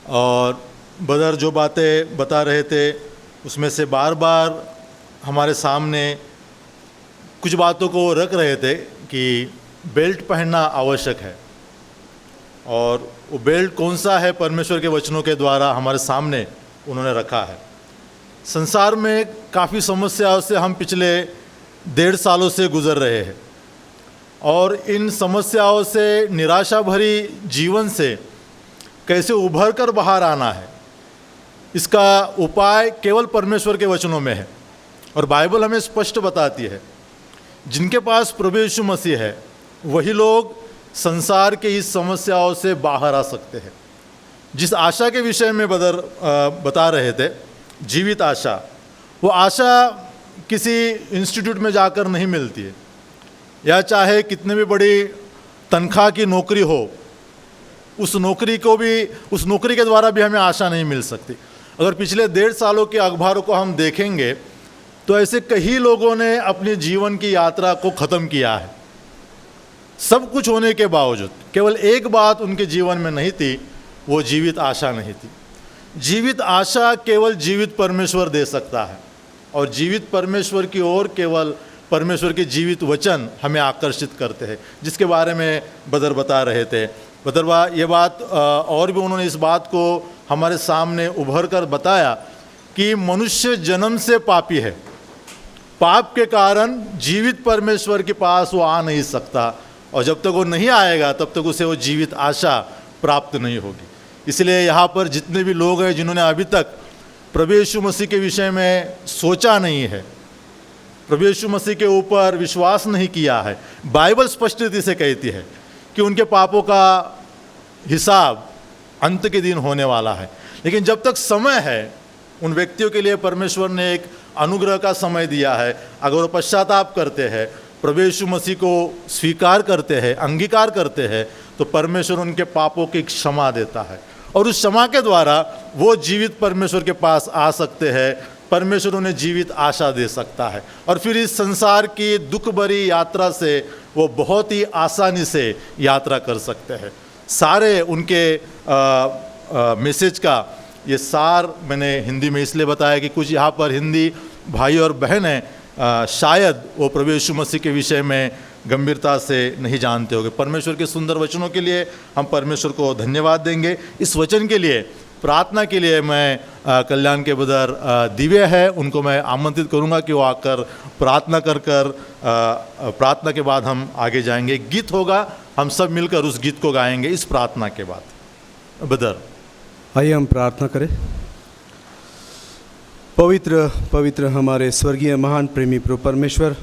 और बदर जो बातें बता रहे थे उसमें से बार बार हमारे सामने कुछ बातों को रख रहे थे कि बेल्ट पहनना आवश्यक है, और वो बेल्ट कौन सा है परमेश्वर के वचनों के द्वारा हमारे सामने उन्होंने रखा है। संसार में काफ़ी समस्याओं से हम पिछले 1.5 सालों से गुज़र रहे हैं, और इन समस्याओं से निराशा भरी जीवन से कैसे उभर कर बाहर आना है, इसका उपाय केवल परमेश्वर के वचनों में है। और बाइबल हमें स्पष्ट बताती है जिनके पास प्रभु यीशु मसीह है वही लोग संसार के इस समस्याओं से बाहर आ सकते हैं। जिस आशा के विषय में बदर बता रहे थे, जीवित आशा, वो आशा किसी इंस्टीट्यूट में जाकर नहीं मिलती है, या चाहे कितने भी बड़ी तनख्वाह की नौकरी हो, उस नौकरी के द्वारा भी हमें आशा नहीं मिल सकती। अगर पिछले 1.5 सालों के अखबारों को हम देखेंगे तो ऐसे कई लोगों ने अपने जीवन की यात्रा को ख़त्म किया है। सब कुछ होने के बावजूद केवल एक बात उनके जीवन में नहीं थी, वो जीवित आशा नहीं थी। जीवित आशा केवल जीवित परमेश्वर दे सकता है, और जीवित परमेश्वर की ओर केवल परमेश्वर के जीवित वचन हमें आकर्षित करते हैं, जिसके बारे में बदर बता रहे थे। बदरवा ये बात और भी उन्होंने इस बात को हमारे सामने उभर कर बताया कि मनुष्य जन्म से पापी है, पाप के कारण जीवित परमेश्वर के पास वो आ नहीं सकता, और जब तक वो नहीं आएगा तब तक उसे वो जीवित आशा प्राप्त नहीं होगी। इसलिए यहाँ पर जितने भी लोग हैं जिन्होंने अभी तक प्रभु यीशु मसीह के विषय में सोचा नहीं है, प्रभु यीशु मसीह के ऊपर विश्वास नहीं किया है, बाइबल स्पष्ट रीति से कहती है कि उनके पापों का हिसाब अंत के दिन होने वाला है। लेकिन जब तक समय है, उन व्यक्तियों के लिए परमेश्वर ने एक अनुग्रह का समय दिया है। अगर वो पश्चाताप करते हैं, प्रभु यीशु मसीह को स्वीकार करते हैं, अंगीकार करते हैं, तो परमेश्वर उनके पापों की क्षमा देता है और उस क्षमा के द्वारा वो जीवित परमेश्वर के पास आ सकते हैं। परमेश्वर उन्हें जीवित आशा दे सकता है और फिर इस संसार की दुख भरी यात्रा से वो बहुत ही आसानी से यात्रा कर सकते हैं। सारे उनके मैसेज का ये सार मैंने हिंदी में इसलिए बताया कि कुछ यहाँ पर हिंदी भाई और बहन हैं, शायद वो प्रभु यीशु मसीह के विषय में गंभीरता से नहीं जानते होंगे। परमेश्वर के सुंदर वचनों के लिए हम परमेश्वर को धन्यवाद देंगे। इस वचन के लिए, प्रार्थना के लिए मैं कल्याण के ब्रदर दिव्य है, उनको मैं आमंत्रित करूंगा कि वो आकर प्रार्थना कर प्रार्थना के बाद हम आगे जाएंगे। गीत होगा, हम सब मिलकर उस गीत को गाएंगे इस प्रार्थना के बाद। ब्रदर, आइए हम प्रार्थना करें। पवित्र पवित्र हमारे स्वर्गीय महान प्रेमी प्रभु परमेश्वर,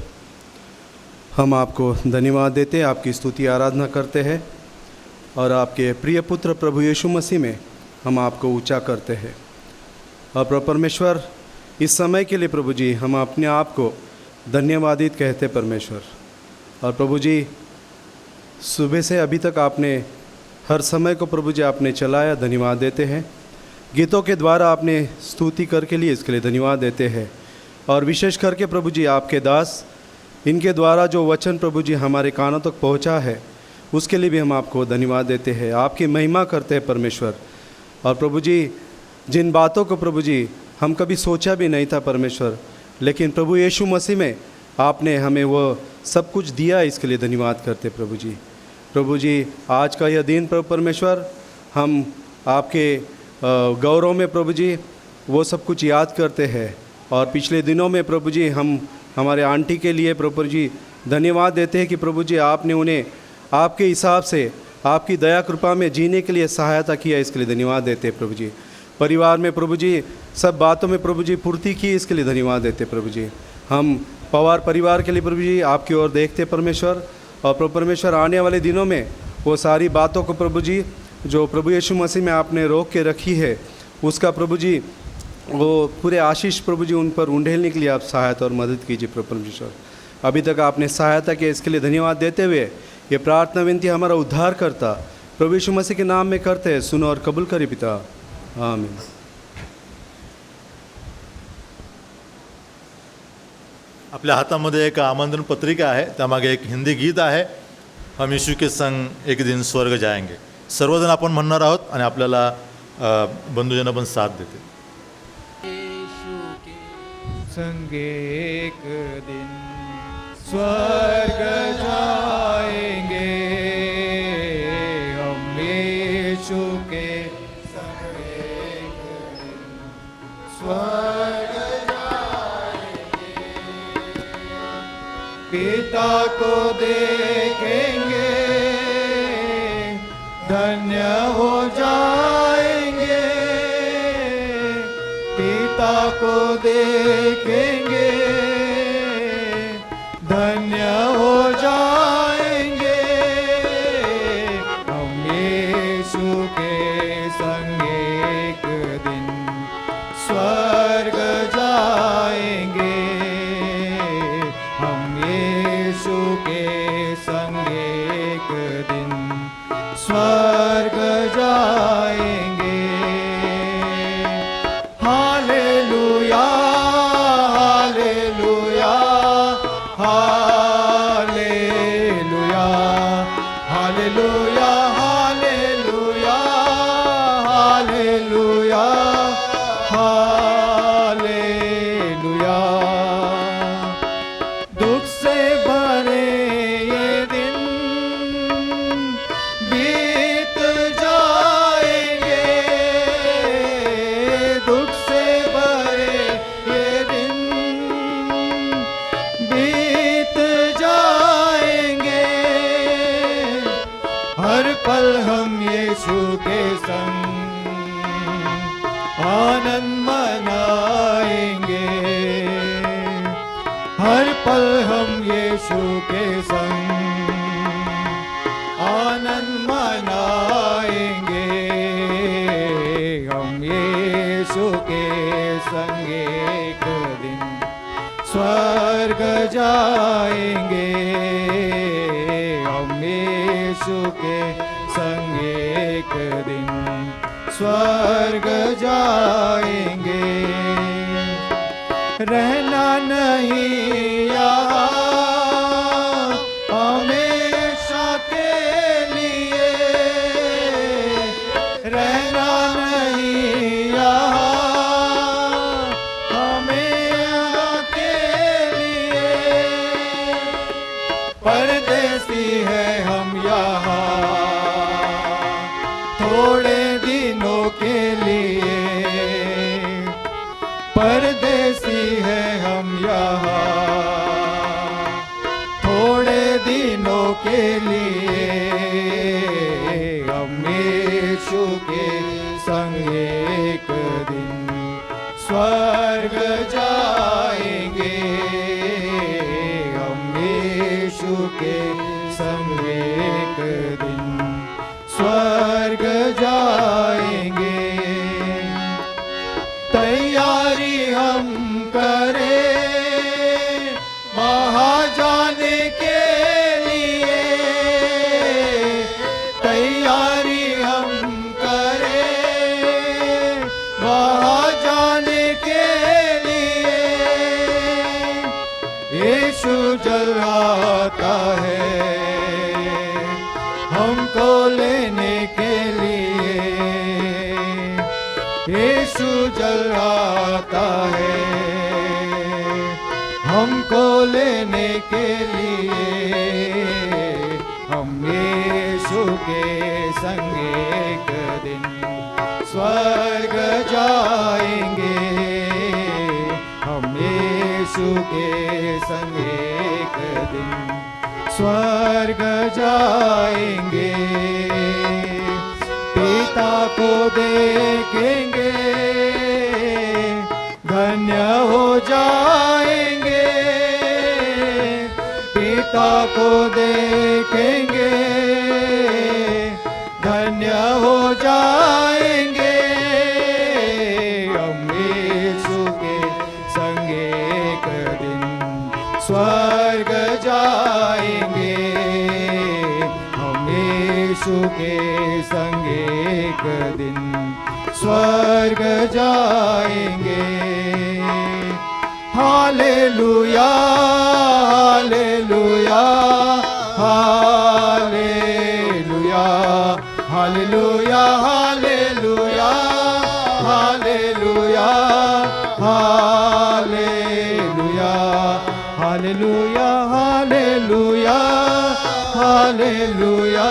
हम आपको धन्यवाद देते हैं, आपकी स्तुति आराधना करते हैं और आपके प्रिय पुत्र प्रभु यीशु मसीह में हम आपको ऊंचा करते हैं। और प्रभु परमेश्वर, इस समय के लिए प्रभु जी हम अपने आप को धन्यवादित कहते परमेश्वर। और प्रभु जी, सुबह से अभी तक आपने हर समय को प्रभु जी आपने चलाया, धन्यवाद देते हैं। गीतों के द्वारा आपने स्तुति करके लिए इसके लिए धन्यवाद देते हैं। और विशेष करके प्रभु जी आपके दास, इनके द्वारा जो वचन प्रभु जी हमारे कानों तक पहुंचा है, उसके लिए भी हम आपको धन्यवाद देते हैं, आपकी महिमा करते हैं परमेश्वर। और प्रभु जी, जिन बातों को प्रभु जी हम कभी सोचा भी नहीं था परमेश्वर, लेकिन प्रभु यीशु मसीह में आपने हमें वो सब कुछ दिया, इसके लिए धन्यवाद करते प्रभु जी। प्रभु जी, आज का यह दिन प्रभु परमेश्वर, हम आपके गौरव में प्रभु जी वो सब कुछ याद करते हैं। और पिछले दिनों में प्रभु जी हम हमारे आंटी के लिए प्रभु जी धन्यवाद देते हैं कि प्रभु जी आपने उन्हें आपके हिसाब से, आपकी दया कृपा में जीने के लिए सहायता किया, इसके लिए धन्यवाद देते हैं प्रभु जी। परिवार में प्रभु जी सब बातों में प्रभु जी पूर्ति की, इसके लिए धन्यवाद देते प्रभु जी। हम पवार परिवार के लिए प्रभु जी आपकी ओर देखते परमेश्वर। और प्रभु परमेश्वर, आने वाले दिनों में वो सारी बातों को प्रभु जी जो प्रभु यीशु मसीह में आपने रोक के रखी है, उसका प्रभु जी वो पूरे आशीष प्रभु जी उन पर उंडेलने के लिए आप सहायता और मदद कीजिए प्रभु परमेश्वर। अभी तक आपने सहायता की, इसके लिए धन्यवाद देते हुए ये प्रार्थना विनती हमारा उद्धार करता प्रभु यीशु मसीह के नाम में करते हैं, सुनो और कबूल करिए पिता, आमीन। आपल्या हातामध्ये एक आमंत्रण पत्रिका आहे, त्यामागे एक हिंदी गीत आहे, हम यीशु के संग एक दिन स्वर्ग जाएंगे। सर्वजण आपण म्हणणार आहोत आणि आपल्याला बंधुजन पण साथ देते। संग एक दिन स्वर्ग जाएंगे, हम यीशु के संग एक दिन स्वर्ग जाएंगे, पिता को देखेंगे, धन्य हो जाएंगे, पिता को देखेंगे, धन्य हो जाएंगे, हम यीशु के संग एक दिन स्वर्ग जाएंगे, हम यीशु के संग एक दिन स्वर्ग जाएंगे। Hallelujah, hallelujah, hallelujah, hallelujah, hallelujah, hallelujah, hallelujah. दुख से भरे ये दिन बीत जाएंगे, दुख से भरे ये दिन बीत जाएंगे, हर पल हम यीशु के संग आनंद मनाएंगे, हर पल हम यीशु के संग आनंद मनाएंगे, हम यीशु के संग एक दिन स्वर्ग जाएंगे, हम यीशु के संग एक दिन स्वर्ग जाएंगे। रहना नहीं यहाँ हमेशा के लिए, रहना नहीं यहाँ हमेशा के लिए, परदेसी है हम यहाँ थोड़े दिनों के लिए, परदेसी है हम यहाँ थोड़े दिनों के लिए, हम यीशु के संग एक दिन स्वर्ग जाएंगे, हम यीशु के संग एक दिन स्वर्ग जाएंगे। तैयारी हम करें वहाँ जाने के लिए, तैयारी हम करें वहाँ जाने के लिए, यीशु जल आता है हमको लेने के लिए, यीशु जल आता है हमको लेने के लिए, हम यीशु के संग एक दिन स्वर्ग जाएंगे, हम यीशु के संग एक दिन स्वर्ग जाएंगे, पिता को देखेंगे धन्य हो जाएंगे, पिता को देखेंगे धन्य हो जाएंगे, हम यीशु के संग एक दिन स्वर्ग जाएंगे, हम यीशु के संग एक दिन स्वर्ग जाएंगे। Hallelujah hallelujah hallelujah hallelujah hallelujah hallelujah hallelujah hallelujah hallelujah hallelujah hallelujah.